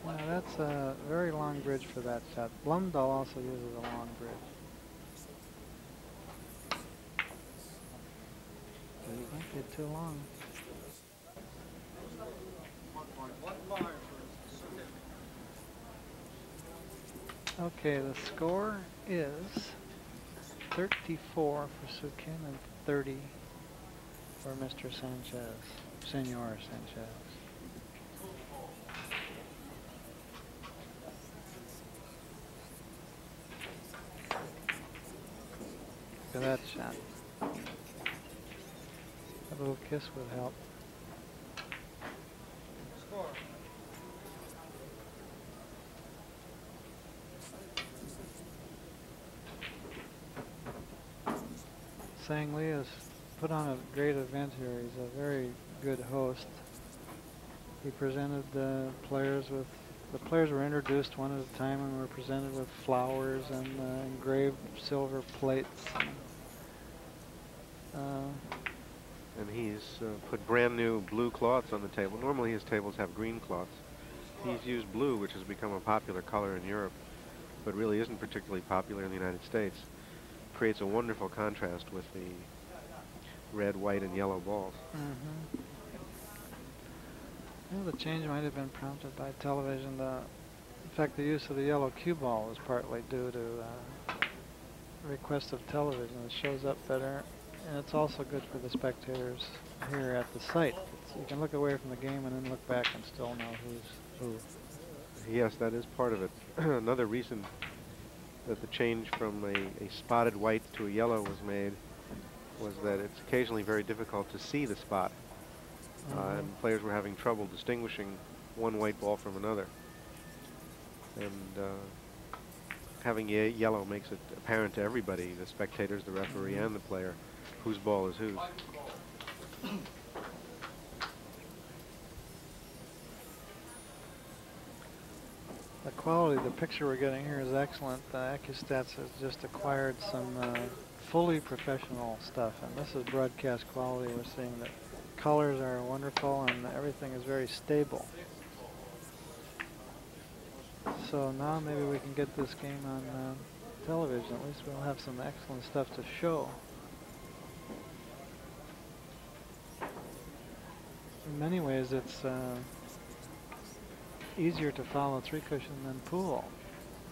Now that's a very long bridge for that shot. Blumdahl also uses a long bridge. It might get too long. Okay, the score is 34 for Sukin and 30 for Mr. Sanchez, Senor Sanchez. Look at that shot. A little kiss would help. Sang Lee has put on a great event here. He's a very good host. He presented the players were introduced one at a time and were presented with flowers and engraved silver plates. And he's put brand new blue cloths on the table. Normally his tables have green cloths. He's used blue, which has become a popular color in Europe, but really isn't particularly popular in the United States. Creates a wonderful contrast with the red, white, and yellow balls. Well, the change might have been prompted by television. In fact, the use of the yellow cue ball was partly due to request of television. It shows up better, and it's also good for the spectators here at the site. You can look away from the game and then look back and still know who's who. Yes, that is part of it. Another reason that the change from a spotted white to a yellow was made was that it's occasionally very difficult to see the spot. And players were having trouble distinguishing one white ball from another. And having yellow makes it apparent to everybody, the spectators, the referee, and the player, whose ball is whose. The quality, the picture we're getting here is excellent. AccuStats has just acquired some fully professional stuff, and this is broadcast quality. We're seeing that colors are wonderful and everything is very stable. So now maybe we can get this game on television. At least we'll have some excellent stuff to show. In many ways, it's easier to follow three cushion than pool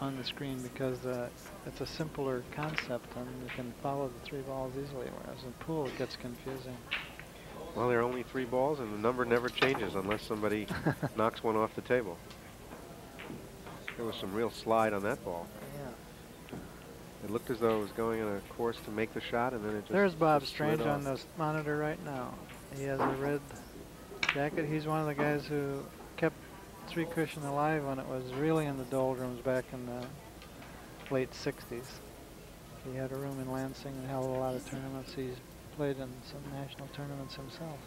on the screen because it's a simpler concept and you can follow the three balls easily, whereas in pool it gets confusing. Well, there are only 3 balls and the number never changes unless somebody knocks one off the table. There was some real slide on that ball. Yeah. It looked as though it was going on a course to make the shot, and then it just... There's Bob Strange on this monitor right now. He has a red jacket. He's one of the guys who kept three cushion alive when it was really in the doldrums back in the late 60s. He had a room in Lansing and held a lot of tournaments. He's played in some national tournaments himself.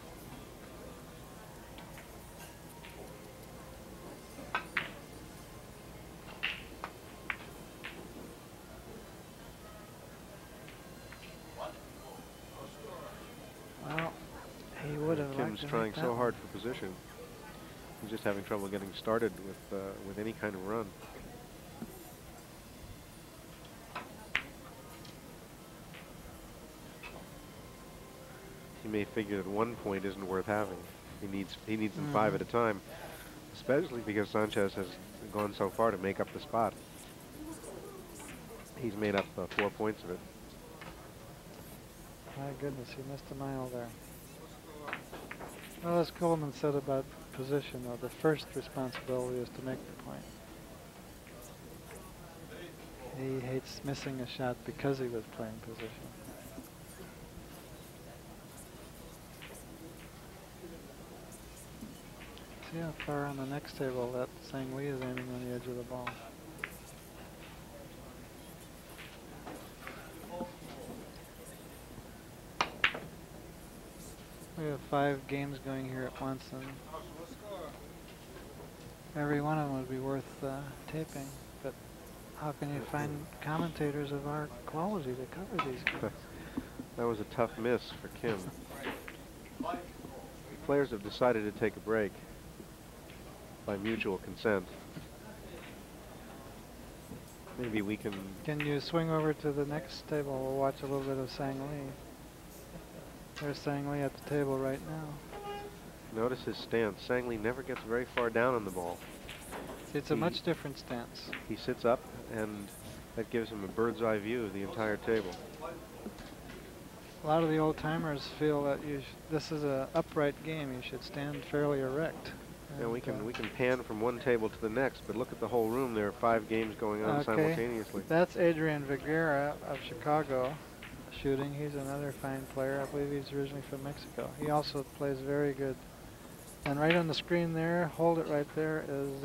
Well, he would have liked Kim's trying so hard for position. He's just having trouble getting started with any kind of run. He may figure that 1 point isn't worth having. He needs them 5 at a time, especially because Sanchez has gone so far to make up the spot. He's made up 4 points of it. My goodness, he missed a mile there. Well, as Coleman said about position, the first responsibility is to make the point. He hates missing a shot because he was playing position. See how far on the next table that Sang Lee is aiming on the edge of the ball. We have 5 games going here at once, and every one of them would be worth taping. But how can you find commentators of our quality to cover these games? That was a tough miss for Kim. The players have decided to take a break by mutual consent. Maybe we can... Can you swing over to the next table? We'll watch a little bit of Sang Lee. There's Sang Lee at the table right now. Notice his stance. Sang Lee never gets very far down on the ball. It's a much different stance. He sits up, and that gives him a bird's eye view of the entire table. A lot of the old timers feel that this is an upright game. You should stand fairly erect. Yeah, we can pan from one table to the next, but look at the whole room. There are 5 games going on simultaneously. That's Adrian Vergara of Chicago shooting. He's another fine player. I believe he's originally from Mexico. He also plays very good. And right on the screen there, hold it right there, is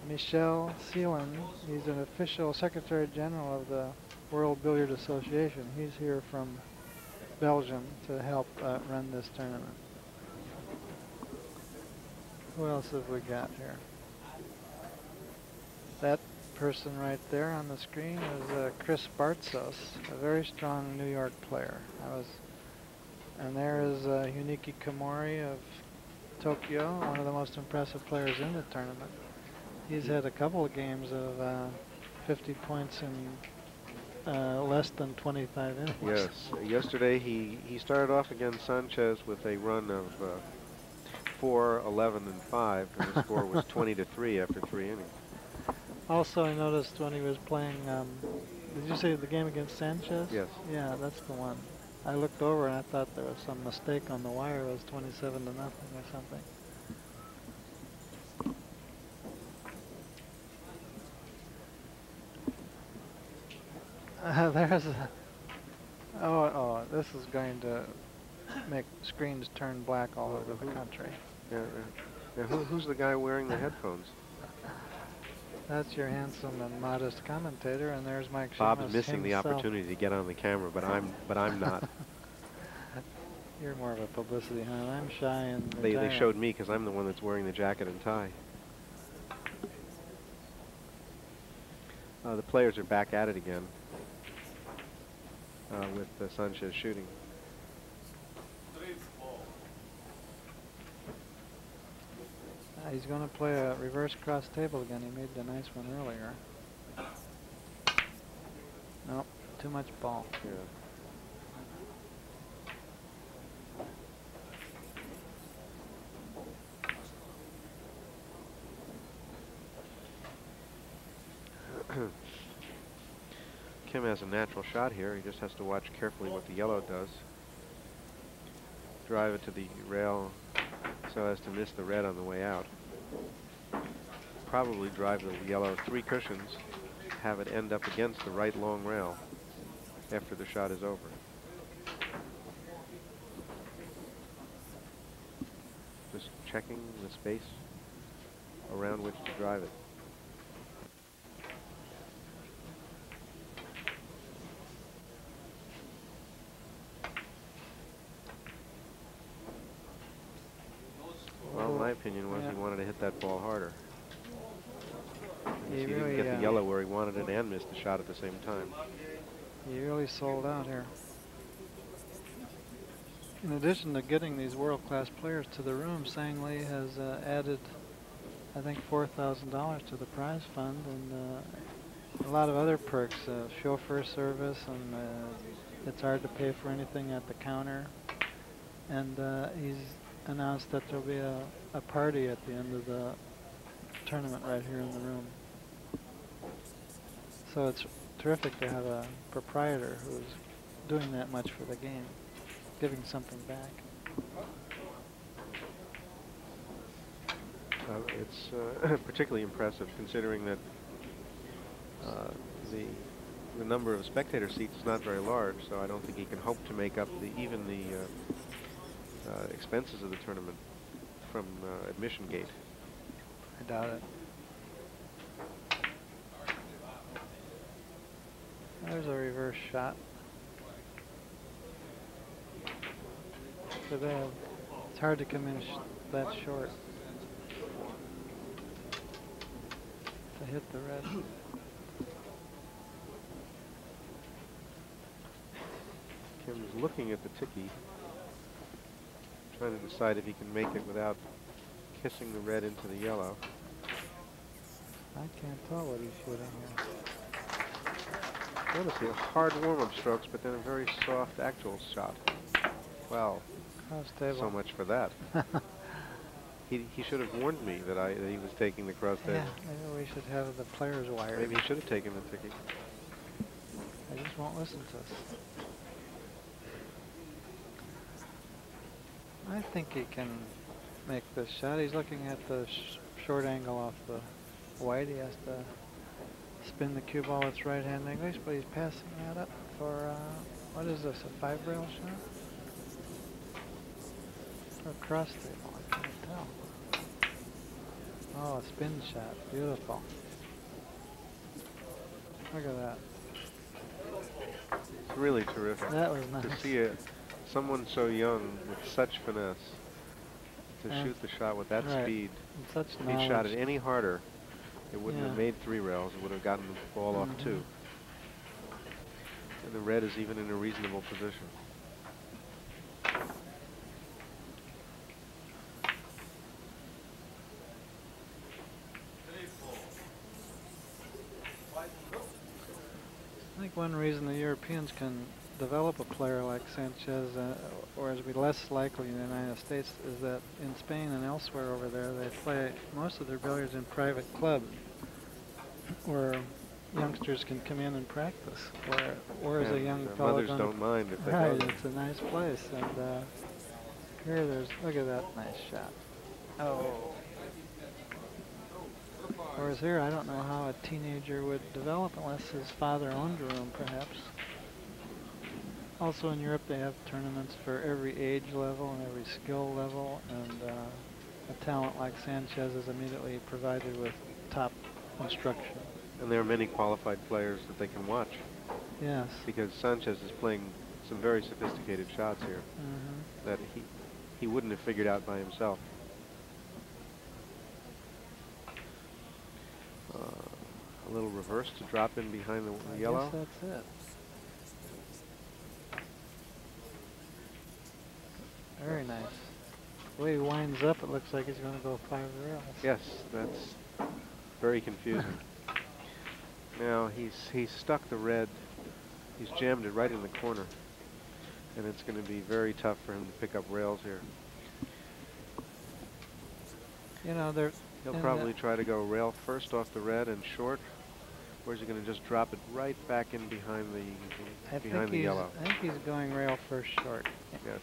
Michel Seelan. He's an official Secretary General of the World Billiard Association. He's here from Belgium to help run this tournament. Who else have we got here? That person right there on the screen is Chris Bartzos, a very strong New York player. And there is Huniki Komori of Tokyo, one of the most impressive players in the tournament. He's had a couple of games of 50 points in less than 25 innings. Yes. Yesterday he started off against Sanchez with a run of 4, 11, and 5, and the score was 20-3 after 3 innings. Also, I noticed when he was playing, did you say the game against Sanchez? Yes. Yeah, that's the one. I looked over and I thought there was some mistake on the wire. It was 27-0 or something. There's Oh, this is going to make screens turn black all over the country. Yeah, yeah. Who's the guy wearing the headphones? That's your handsome and modest commentator, and there's Mike Bob's Seamus missing the himself. opportunity to get on the camera, but I'm not. You're more of a publicity hound. I'm shy and They showed me because I'm the one that's wearing the jacket and tie. The players are back at it again with Sanchez shooting. He's going to play a reverse cross table again. He made the nice one earlier. Nope, too much ball. Yeah. Kim has a natural shot here. He just has to watch carefully what the yellow does. Drive it to the rail so as to miss the red on the way out. Probably drive the yellow 3 cushions, have it end up against the right long rail after the shot is over. Just checking the space around which to drive it. Well, my opinion was he wanted to hit that ball harder. He didn't get the yellow where he wanted it and missed the shot at the same time. He really sold out here. In addition to getting these world-class players to the room, Sang Lee has added, I think, $4,000 to the prize fund, and a lot of other perks, chauffeur service, and it's hard to pay for anything at the counter. And he's announced that there'll be a party at the end of the tournament right here in the room. So it's terrific to have a proprietor who's doing that much for the game, giving something back. It's particularly impressive considering that the number of spectator seats is not very large, so I don't think he can hope to make up even the expenses of the tournament from admission gate. I doubt it. There's a reverse shot. Too bad. It's hard to come in that short to hit the red. Kim's looking at the ticky, trying to decide if he can make it without kissing the red into the yellow. I can't tell what he's shooting here. Notice the hard warm-up strokes, but then a very soft actual shot. Well, so much for that. He should have warned me that he was taking the cross table. Yeah, maybe we should have the players wired. Maybe he should have taken the ticky. They just won't listen to us. I think he can make this shot. He's looking at the short angle off the white. He has to spin the cue ball its right-hand English, but he's passing that up for, what is this, a 5-rail shot? Or a cross table, I can't tell. Oh, a spin shot, beautiful. Look at that. It's really terrific. That was nice. To see someone so young with such finesse to shoot the shot with that speed. Such if he shot it any harder, it wouldn't have made 3 rails. It would have gotten the ball off 2. And the red is even in a reasonable position. I think one reason the Europeans can develop a player like Sanchez, or is be less likely in the United States, is that in Spain and elsewhere over there, they play most of their billiards in private clubs, where youngsters can come in and practice. Whereas a young fellow mothers don't mind if they right, go. it's a nice place. And here, look at that nice shot. Oh. Whereas here, I don't know how a teenager would develop unless his father owned a room, perhaps. Also in Europe they have tournaments for every age level and every skill level, and a talent like Sanchez is immediately provided with top instruction. And there are many qualified players that they can watch. Yes. Because Sanchez is playing some very sophisticated shots here that he wouldn't have figured out by himself. A little reverse to drop in behind the yellow. I guess that's it. Very nice. The way he winds up, it looks like he's going to go 5 rails. Yes, that's very confusing. Now he's stuck the red. He's jammed it right in the corner, and it's going to be very tough for him to pick up rails here. You know, he'll probably try to go rail first off the red and short, or is he going to just drop it right back in behind the yellow? I think he's going rail first short. Yes.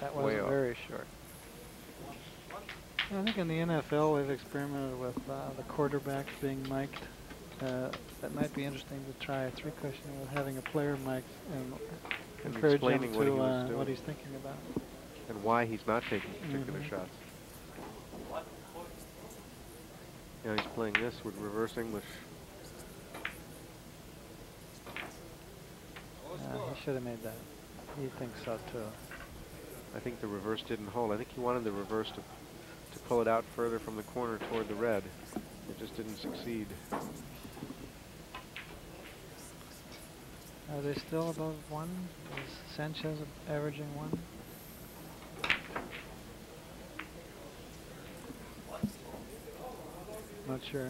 That was very short. I think in the NFL they've experimented with the quarterbacks being mic'd. That might be interesting to try a 3-cushion with having a player mic'd and encourage him to what he's thinking about. And why he's not taking particular shots. Now he's playing this with reverse English. He should have made that. He thinks so too. I think the reverse didn't hold. I think he wanted the reverse to pull it out further from the corner toward the red. It just didn't succeed. Are they still above 1? Is Sanchez averaging 1? Not sure.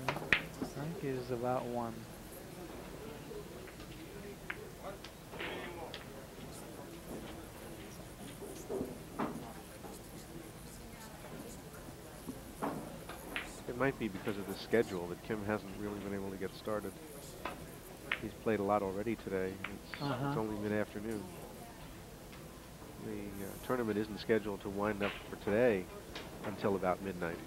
I think he's about 1. It might be because of the schedule that Kim hasn't really been able to get started. He's played a lot already today. It's only mid-afternoon. The tournament isn't scheduled to wind up for today until about midnight.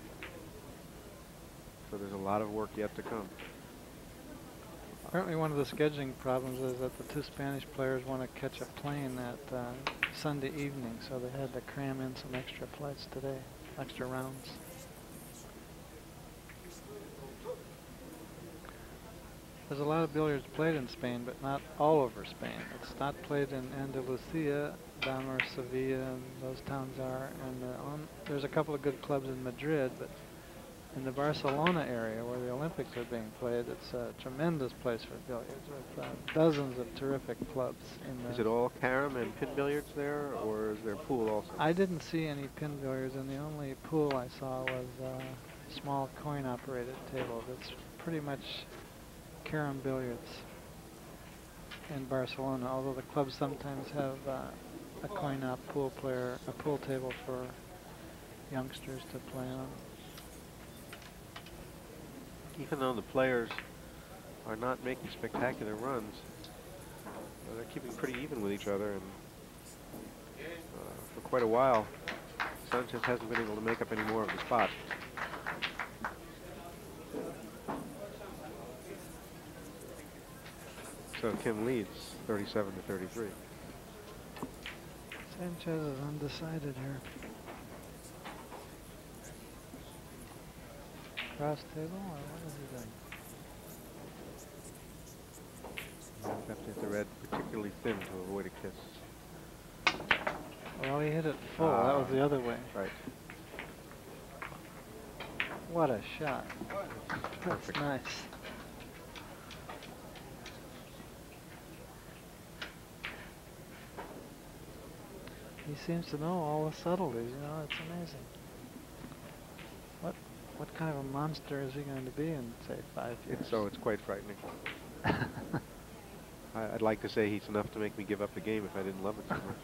So there's a lot of work yet to come. Apparently one of the scheduling problems is that the 2 Spanish players want to catch a plane that Sunday evening, so they had to cram in some extra flights today, extra rounds. There's a lot of billiards played in Spain, but not all over Spain. It's not played in Andalusia, down where Sevilla and those towns are, and there's a couple of good clubs in Madrid, but in the Barcelona area where the Olympics are being played, it's a tremendous place for billiards with dozens of terrific clubs. Is it all carom and pin billiards there, or is there pool also? I didn't see any pin billiards, and the only pool I saw was a small coin-operated table. That's pretty much carom billiards in Barcelona, although the clubs sometimes have a coin-op pool table for youngsters to play on. Even though the players are not making spectacular runs, they're keeping pretty even with each other, and for quite a while Sanchez hasn't been able to make up any more of the spot. So Kim leads 37 to 33. Sanchez is undecided here. Cross table, or what is he doing? You have to hit the red particularly thin to avoid a kiss. Well, he hit it full. That was the other way. Right. What a shot. Perfect. That's nice. He seems to know all the subtleties, you know, it's amazing. What kind of a monster is he going to be in, say, 5 years? It's quite frightening. I'd like to say he's enough to make me give up the game if I didn't love it so much.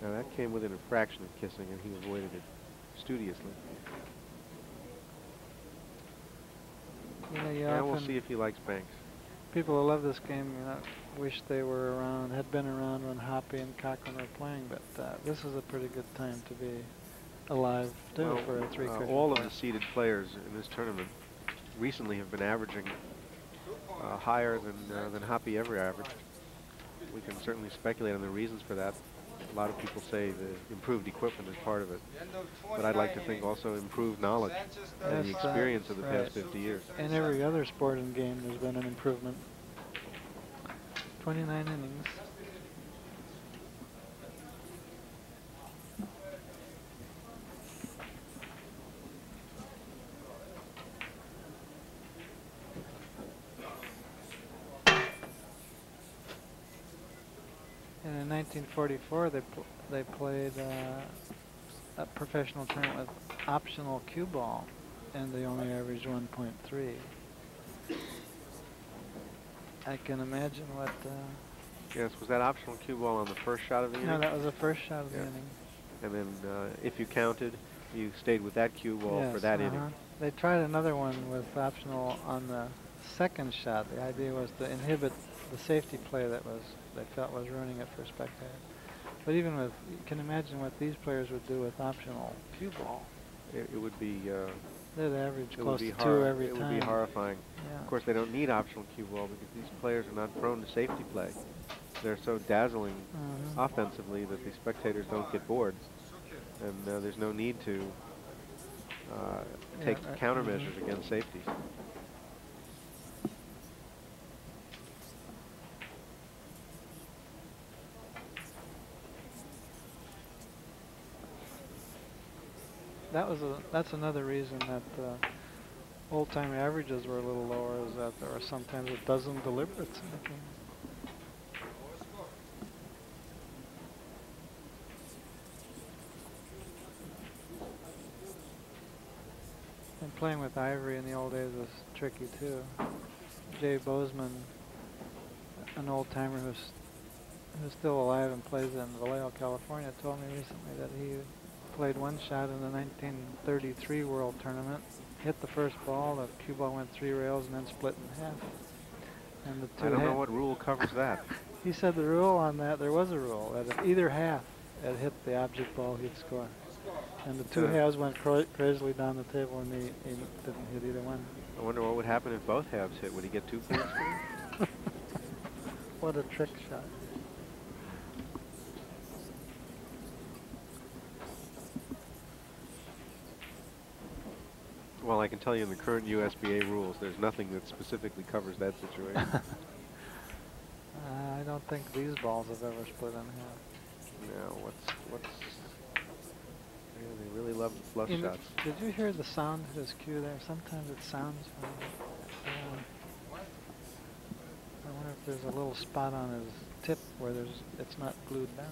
Now that came within a fraction of kissing, and he avoided it studiously. You know, and we'll see if he likes banks. People who love this game, you know, wish they were around, had been around when Hoppy and Cochran were playing, but this is a pretty good time to be alive too for a 3 cushion. All of the seeded players in this tournament recently have been averaging higher than Hoppy ever averaged. We can certainly speculate on the reasons for that. A lot of people say the improved equipment is part of it, but I'd like to think also improved knowledge and the experience of the past 50 years. In every other sport and game, there's been an improvement. 29 innings. And in 1944, they played a professional tournament with optional cue ball, and they only averaged 1.3. I can imagine what... yes, was that optional cue ball on the first shot of the inning? No, that was the first shot of the inning. And then if you counted, you stayed with that cue ball for that inning. They tried another one with optional on the second shot. The idea was to inhibit the safety play that they felt was ruining it for spectators. But even with, you can imagine what these players would do with optional cue ball. It would be... they'd average close to 2 every time. It would be horrifying. Yeah. Of course, they don't need optional cue ball because these players are not prone to safety play. They're so dazzling offensively that the spectators don't get bored. And there's no need to take countermeasures against safeties. That's another reason that old-time averages were a little lower, is that there are sometimes a dozen deliberates in the game. And playing with ivory in the old days was tricky too. Jay Bozeman, an old-timer who's still alive and plays in Vallejo, California, told me recently that he played one shot in the 1933 World Tournament, hit the first ball, the cue ball went 3 rails and then split in half. And the two I don't know what rule covers that. He said the rule on that, there was a rule, that if either half had hit the object ball, he'd score. And the 2 halves went crazily down the table and he didn't hit either one. I wonder what would happen if both halves hit. Would he get 2 points? What a trick shot. Well, I can tell you in the current USBA rules, there's nothing that specifically covers that situation. I don't think these balls have ever split in half. No, what's... Yeah, they really love the flush shots. Did you hear the sound of his cue there? Sometimes it sounds funny. I wonder if there's a little spot on his tip where it's not glued down.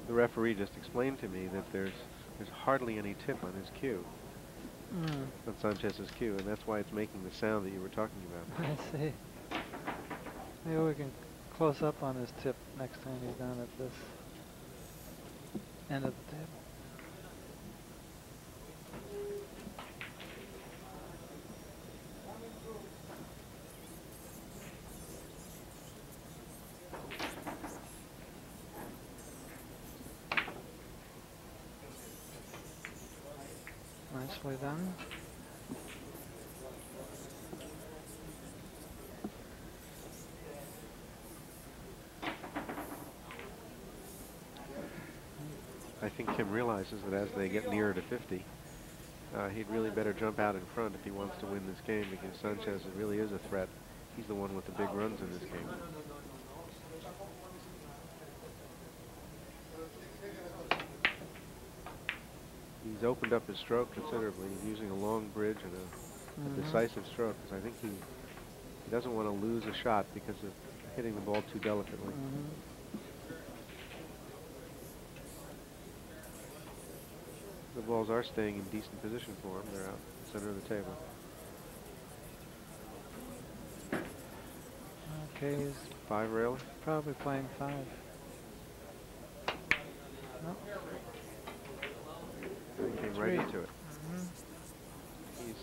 The referee just explained to me that there's hardly any tip on his cue, on Sanchez's cue, and that's why it's making the sound that you were talking about. I see. Maybe we can close up on his tip next time he's down at this end of the table. Nicely done. I think Kim realizes that as they get nearer to 50, he'd really better jump out in front if he wants to win this game, because Sanchez really is a threat. He's the one with the big runs in this game. He's opened up his stroke considerably. He's using a long bridge and a decisive stroke, because I think he doesn't want to lose a shot because of hitting the ball too delicately. The balls are staying in decent position for him. They're out in the center of the table. Okay, he's 5 railer? Probably playing 5. No. He came right into it. He's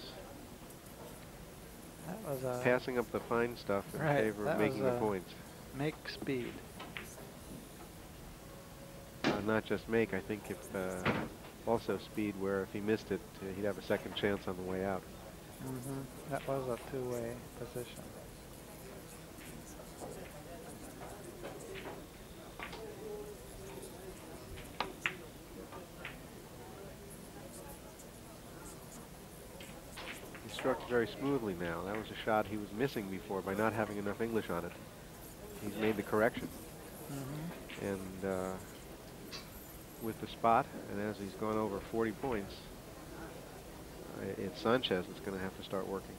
That was a passing up the fine stuff in favor of making the points. Make speed. Not just make, I think if also speed, where if he missed it, he'd have a second chance on the way out. That was a two-way position. He struck very smoothly now. That was a shot he was missing before by not having enough English on it. He's made the correction. And with the spot, and as he's gone over 40 points, it's Sanchez that's going to have to start working.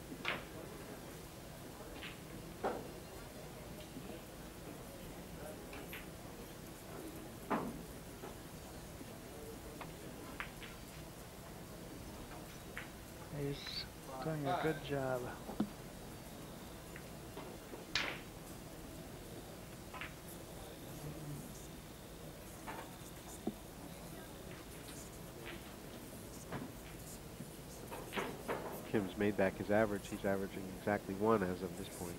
He's doing a good job. Kim's made back his average. He's averaging exactly 1 as of this point.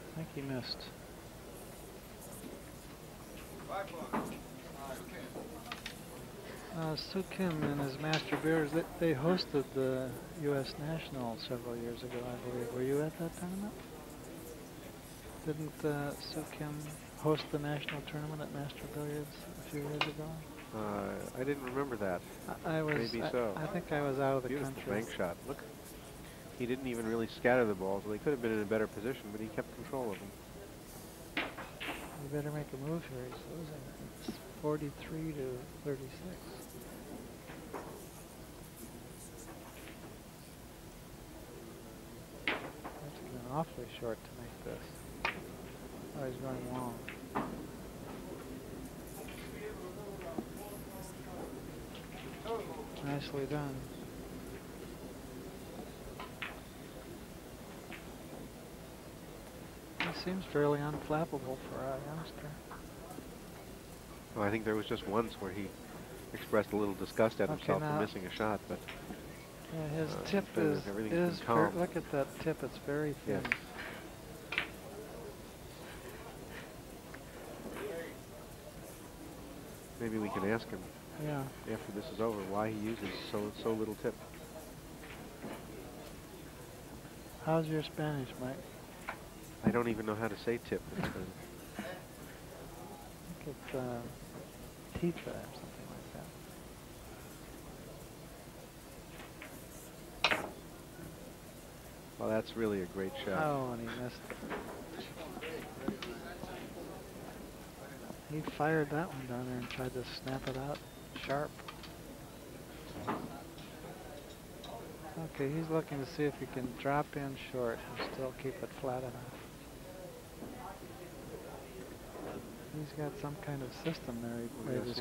I think he missed. Soo Kim and his Master Bears, they hosted the U.S. National several years ago, I believe. Were you at that tournament? Didn't Soo Kim host the national tournament at Master Billiards a few years ago? I didn't remember that. Maybe so. I think I was out of the Beautiful country. bank shot. Look, he didn't even really scatter the balls. Well, he could have been in a better position, but he kept control of them. You better make a move here. He's losing. It's 43 to 36. That's been awfully short to make this. Oh, he's going long. Nicely done. He seems fairly unflappable for a youngster. Well, I think there was just once where he expressed a little disgust at himself for missing a shot, but yeah, his tip is look at that tip, it's very thin. Yes. Maybe we can ask him after this is over why he uses so little tip. How's your Spanish, Mike? I don't even know how to say tip. I think it's pizza or something like that. Well, that's really a great shot. Oh, and he missed it. He fired that one down there and tried to snap it out sharp. Okay, he's looking to see if he can drop in short and still keep it flat enough. He's got some kind of system there. Yes,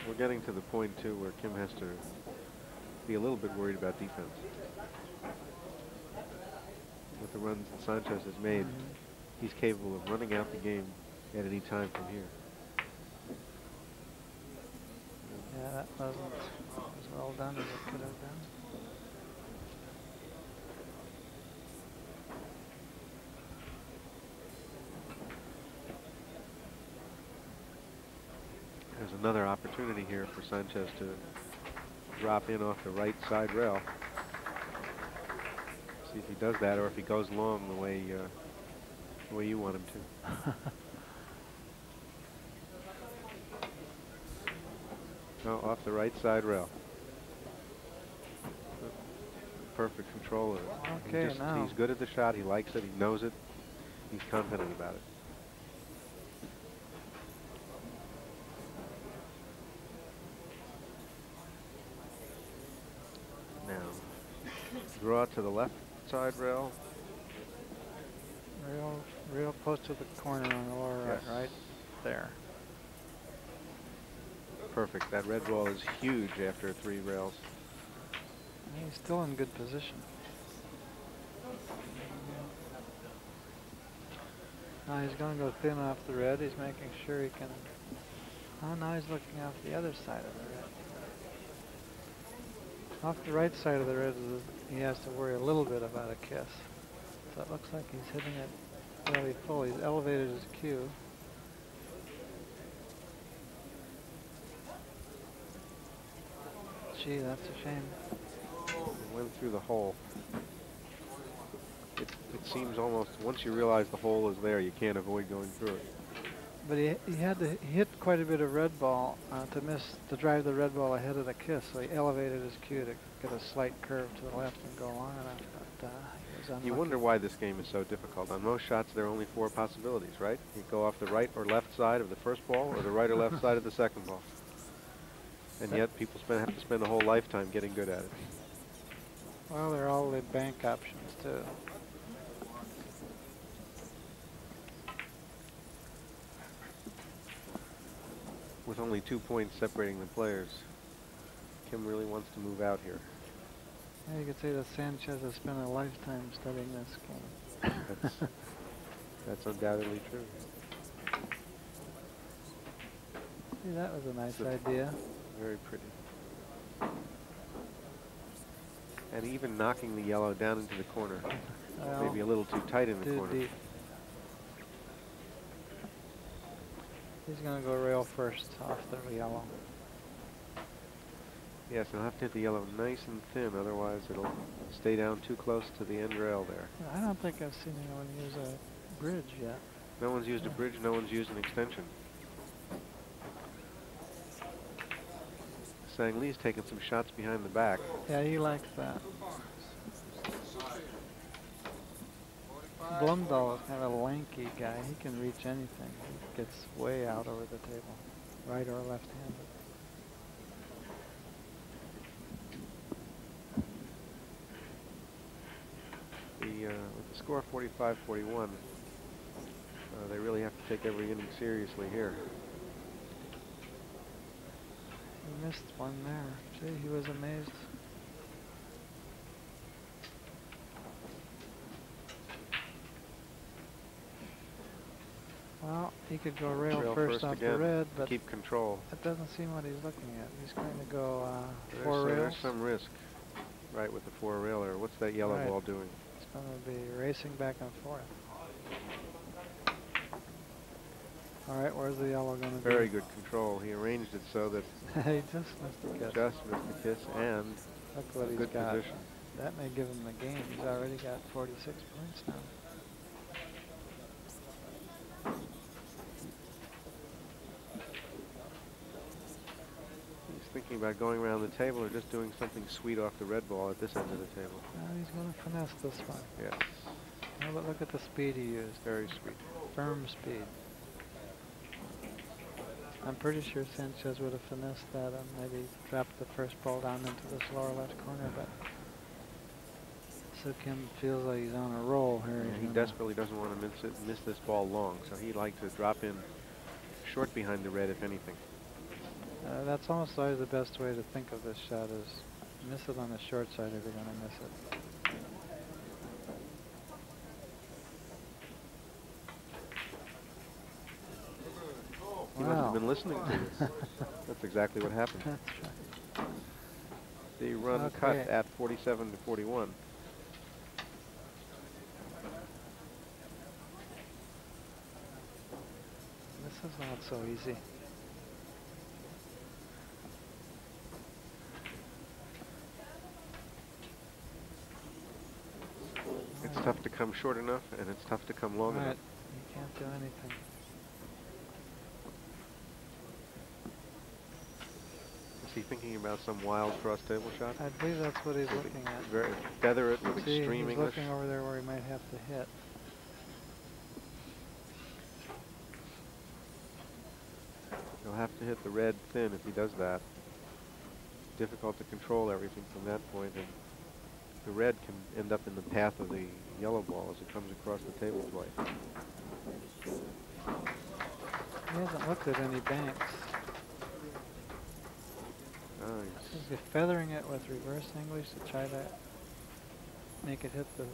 we're getting to the point, too, where Kim has to be a little bit worried about defense. With the runs that Sanchez has made, he's capable of running out the game at any time from here. Yeah, that wasn't as well done as it could have been. There's another opportunity here for Sanchez to drop in off the right side rail. See if he does that, or if he goes long the way you want him to. No, off the right side rail. Perfect control of it. Okay, now he's good at the shot. He likes it. He knows it. He's confident about it. Now, draw to the left side rail. Real close to the corner on the lower right, right there. perfect. That red ball is huge after 3 rails. And he's still in good position. Now he's going to go thin off the red. He's making sure he can. Oh, now he's looking off the other side of the red. Off the right side of the red, he has to worry a little bit about a kiss. So it looks like he's hitting it fairly full. He's elevated his cue. Gee, that's a shame. It went through the hole. It seems almost, once you realize the hole is there, you can't avoid going through it. But he hit quite a bit of red ball to drive the red ball ahead of the kiss. So he elevated his cue to get a slight curve to the left and go long enough. But he was unlucky. You wonder why this game is so difficult. On most shots, there are only 4 possibilities, right? You go off the right or left side of the first ball, or the right or left side of the second ball. And yet, people have to spend a whole lifetime getting good at it. Well, there are all the bank options too. With only 2 points separating the players, Kim really wants to move out here. Yeah, you could say that Sanchez has spent a lifetime studying this game. That's undoubtedly true. See, that was a nice idea. Very pretty. And even knocking the yellow down into the corner. Well, Maybe a little too tight in the too corner. deep. He's going to go rail first off the yellow. Yes, he'll have to hit the yellow nice and thin, otherwise it'll stay down too close to the end rail there. I don't think I've seen anyone use a bridge yet. No one's used a bridge, no one's used an extension. Sang Lee's taking some shots behind the back. Yeah, he likes that. Blumdahl is kind of a lanky guy. He can reach anything. He gets way out over the table, right or left-handed. With the score 45-41, they really have to take every inning seriously here. He missed one there. Gee, he was amazed. Well, he could go rail first off the red, but keep control. That doesn't seem what he's looking at. He's going to go 4 rails. There's some risk, right, with the 4-railer. What's that yellow ball doing? It's going to be racing back and forth. All right, where's the yellow going to be? Very good control. He arranged it so that he just missed the kiss. Just missed the kiss and look what a he's good got. position. That may give him the game. He's already got 46 points now. Thinking about going around the table or just doing something sweet off the red ball at this end of the table. He's going to finesse this one. Yes. Oh, but look at the speed he used. Very sweet. Firm speed. I'm pretty sure Sanchez would have finessed that and maybe dropped the first ball down into this lower left corner, but So Kim feels like he's on a roll here. Yeah, he desperately doesn't want to miss this ball long, so he'd like to drop in short behind the red, if anything. That's almost always the best way to think of this shot is miss it on the short side if you're going to miss it. He must have been listening to this. That's exactly what happened. That's right. The run cut at 47 to 41. This is not so easy. It's tough to come short enough, and it's tough to come long enough. You can't do anything. Is he thinking about some wild cross-table shot? I believe that's what he's looking at. Feather it with extreme he's English. looking over there where he might have to hit. He'll have to hit the red thin if he does that. Difficult to control everything from that point, and the red can end up in the path of the yellow ball as it comes across the table twice. He hasn't looked at any banks. He's feathering it with reverse English to try to make it hit the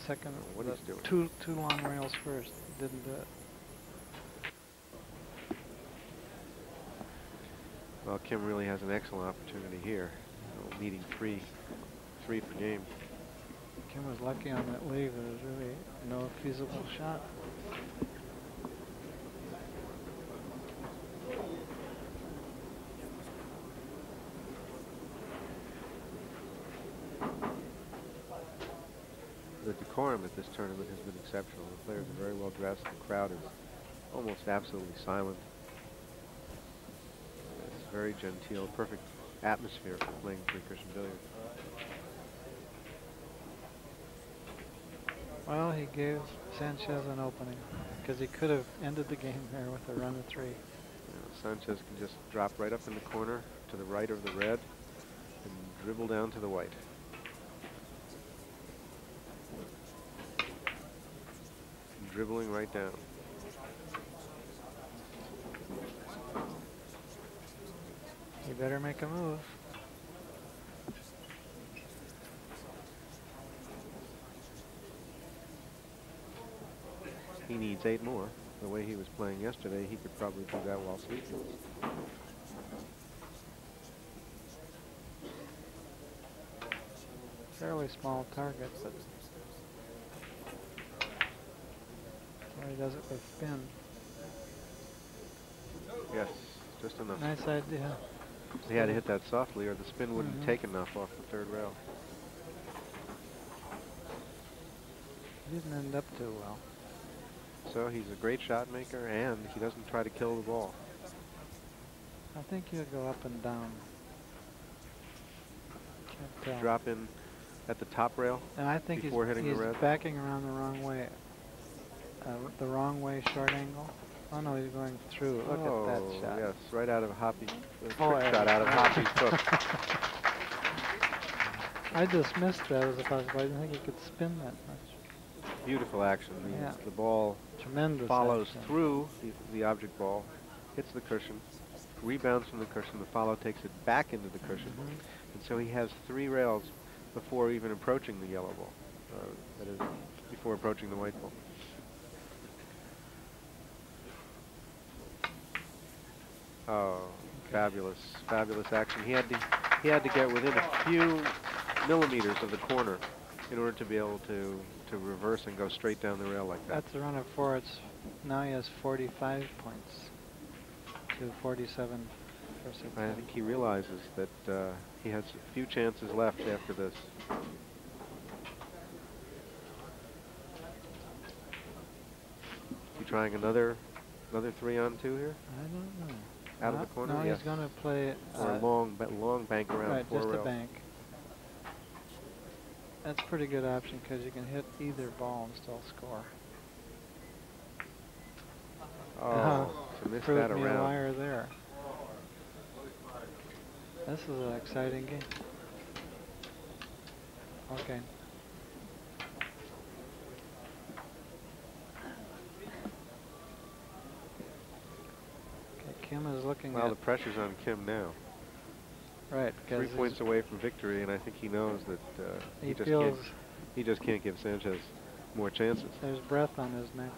second. What he's doing. Two long rails first. Didn't do it. Well, Kim really has an excellent opportunity here. Needing three for game. Kim was lucky on that leave. There was really no feasible shot. The decorum at this tournament has been exceptional. The players are very well dressed. The crowd is almost absolutely silent. It's very genteel, perfect atmosphere for playing three-cushion billiards. Well, he gave Sanchez an opening because he could have ended the game there with a run of 3. Sanchez can just drop right up in the corner to the right of the red and dribble down to the white. Dribbling right down. You better make a move. He needs 8 more. The way he was playing yesterday, he could probably do that while sleeping. Fairly small target, but he does it with spin. Yes, just enough. Nice idea. He had to hit that softly or the spin wouldn't take enough off the third rail. He didn't end up too well. So he's a great shot maker and he doesn't try to kill the ball. I think he'll go up and down. Can't tell. Drop in at the top rail and I think before hitting the red. He's backing around the wrong way. The wrong way short angle. Oh no, he's going through. Look at that shot. Yes, right out of Hoppy. Shot out of Hoppy's book. I dismissed that as a possibility. I didn't think he could spin that much. Beautiful action. Yeah. The ball follows action. through the object ball, hits the cushion, rebounds from the cushion. The follow takes it back into the cushion. And so he has 3 rails before even approaching the yellow ball. That is, before approaching the white ball. Oh, fabulous, fabulous action. He had to get within a few millimeters of the corner in order to be able to reverse and go straight down the rail like that. That's a run of 4. Now he has 45 points to 47 for 6. I think he realizes that he has a few chances left after this. He trying another 3-on-2 here? I don't know. Out of the corner? No, yes. he's going to play or a long bank around right, 4 just rail. a bank. That's a pretty good option because you can hit either ball and still score. Oh, to miss that Me a around. liar there. This is an exciting game. Okay. Kim is looking well, at... the pressure's on Kim now. Right. 3 points away from victory, and I think he knows that he just can't give Sanchez more chances. There's breath on his neck.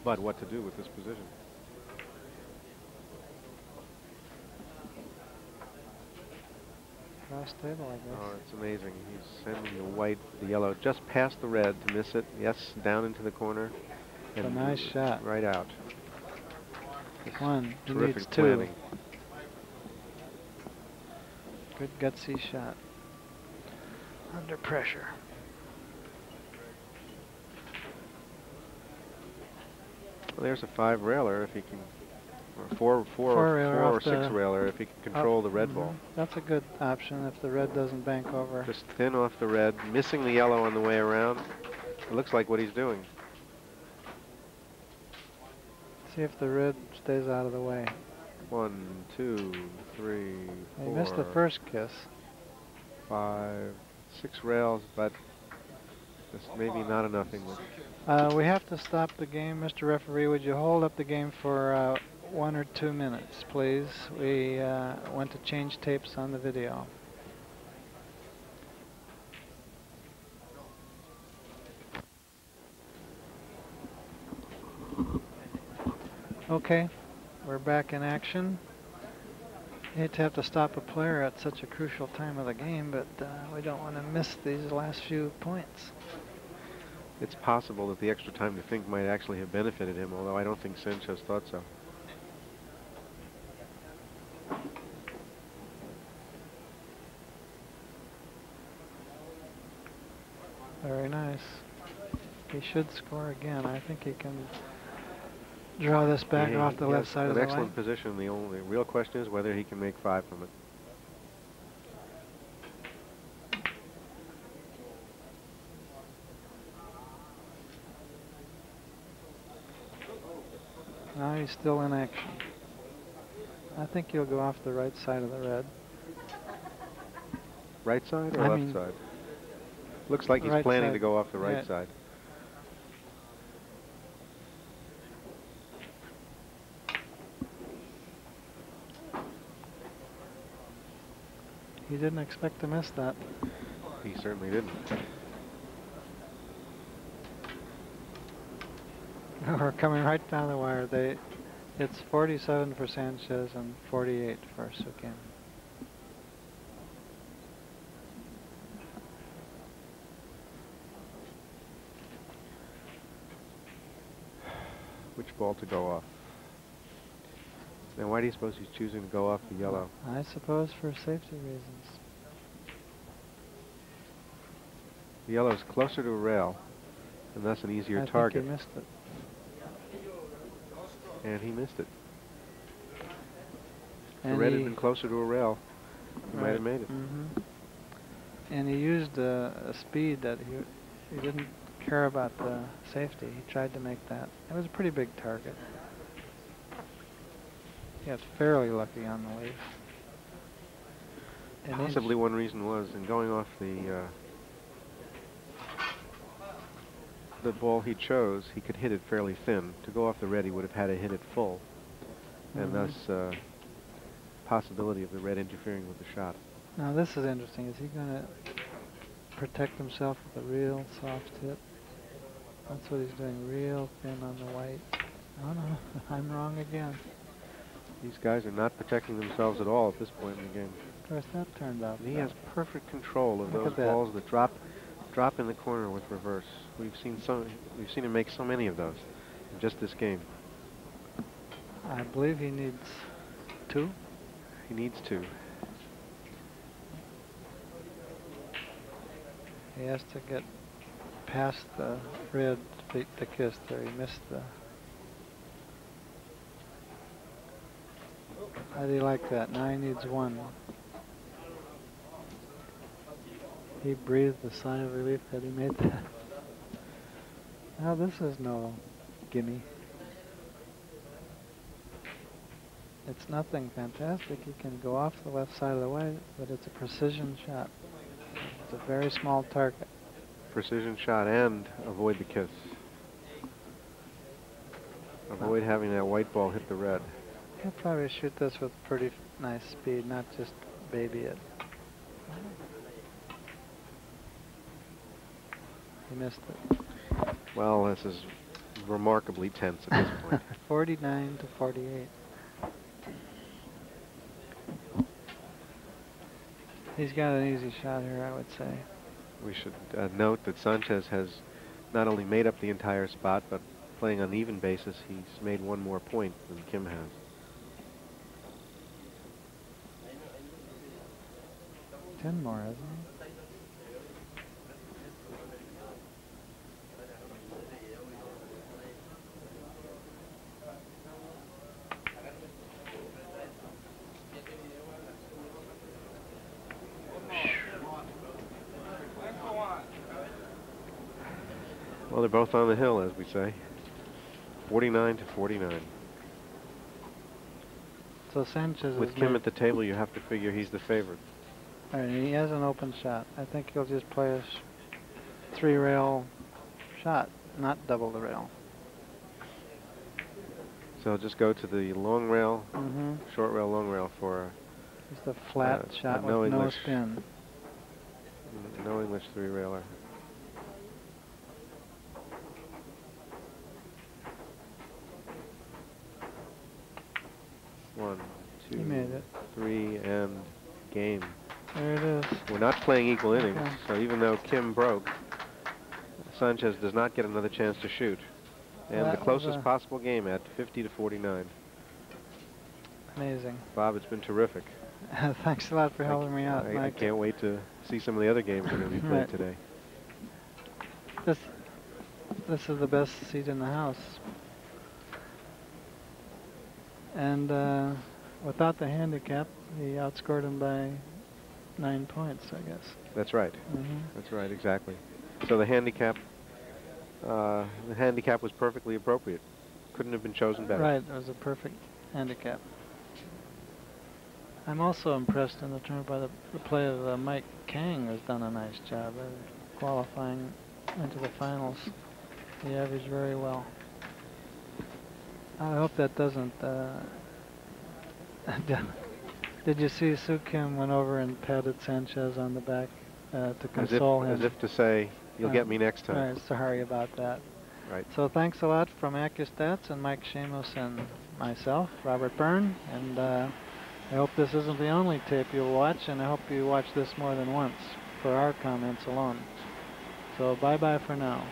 But what to do with this position? Cross table, I guess. Oh, it's amazing. He's sending the yellow just past the red to miss it. Yes, down into the corner. It's a nice shot. Right out. One. He Terrific needs 2. planning. Good gutsy shot. Under pressure. Well, there's a 5 railer if he can, or 4 or 6 railer if he can control the red ball. That's a good option if the red doesn't bank over. Just thin off the red, missing the yellow on the way around. It looks like what he's doing. See if the red stays out of the way. 1, 2, 3, 4. He missed the first kiss. 5, 6 rails, but just maybe not enough English. We have to stop the game, Mr. Referee. Would you hold up the game for 1 or 2 minutes, please. We want to change tapes on the video. Okay, we're back in action. Hate to have to stop a player at such a crucial time of the game, but we don't want to miss these last few points. It's possible that the extra time to think might actually have benefited him, although I don't think Sanchez thought so. Very nice. He should score again. I think he can draw this back off the left side of the line. An excellent position. The only real question is whether he can make 5 from it. Now he's still in action. I think he'll go off the right side of the red. Right side or left side? Looks like he's planning to go off the right side. He didn't expect to miss that. He certainly didn't. We're coming right down the wire. It's 47 for Sanchez and 48 for Sukin. Which ball to go off? Now, why do you suppose he's choosing to go off the yellow? I suppose for safety reasons. The yellow is closer to a rail, and thus an easier target. I think he missed it. And he missed it. If And the red had been closer to a rail, he might have made it. And he used a speed that he didn't care about the safety. He tried to make that. It was a pretty big target. He got fairly lucky on the leaf. And possibly one reason was in going off the ball he chose, he could hit it fairly thin. To go off the red, he would have had to hit it full, and thus possibility of the red interfering with the shot. Now this is interesting. Is he going to protect himself with a real soft hit? That's what he's doing, real thin on the white. Oh no, I'm wrong again. These guys are not protecting themselves at all at this point in the game. Of course, that turned out. And he has perfect control of those balls that drop in the corner with reverse. We've seen him make so many of those in just this game. I believe he needs 2. He needs 2. He has to get past the red to beat the kiss there. He missed the... How do you like that? Now he needs 1. He breathed a sigh of relief that he made that. Now this is no gimme. It's nothing fantastic. He can go off the left side of the white, but it's a precision shot. It's a very small target. Precision shot and avoid the kiss. Avoid having that white ball hit the red. He'll probably shoot this with pretty nice speed, not just baby it. He missed it. Well, this is remarkably tense at this point. 49 to 48. He's got an easy shot here, I would say. We should note that Sanchez has not only made up the entire spot, but playing on an even basis, he's made 1 more point than Kim has. Ten more, isn't he? Well, they're both on the hill, as we say. 49 to 49. So Sanchez with Kim at the table, you have to figure he's the favorite. All right, he has an open shot. I think he'll just play a 3-rail shot, not double the rail. So just go to the long rail, short rail, long rail for just a flat shot with no spin. No English three-railer. One, two, he made it. 3, and game. There it is. We're not playing equal innings, so even though Kim broke, Sanchez does not get another chance to shoot. And the closest possible game at 50-49. Amazing. Bob, it's been terrific. Thanks a lot for helping me out, I Mike. can't wait to see some of the other games that are going to be played today. This is the best seat in the house. And without the handicap, he outscored him by 9 points, I guess. That's right. That's right, exactly. So the handicap was perfectly appropriate. Couldn't have been chosen better. Right, it was a perfect handicap. I'm also impressed in the tournament by the play of Mike Kang, has done a nice job of qualifying into the finals. He averaged very well. I hope that doesn't... Did you see Soo Kim went over and patted Sanchez on the back to console him? As if to say, you'll get me next time. Right, sorry about that. Right. So thanks a lot from AccuStats and Mike Shamos and myself, Robert Byrne. And I hope this isn't the only tape you'll watch, and I hope you watch this more than once for our comments alone. So bye-bye for now.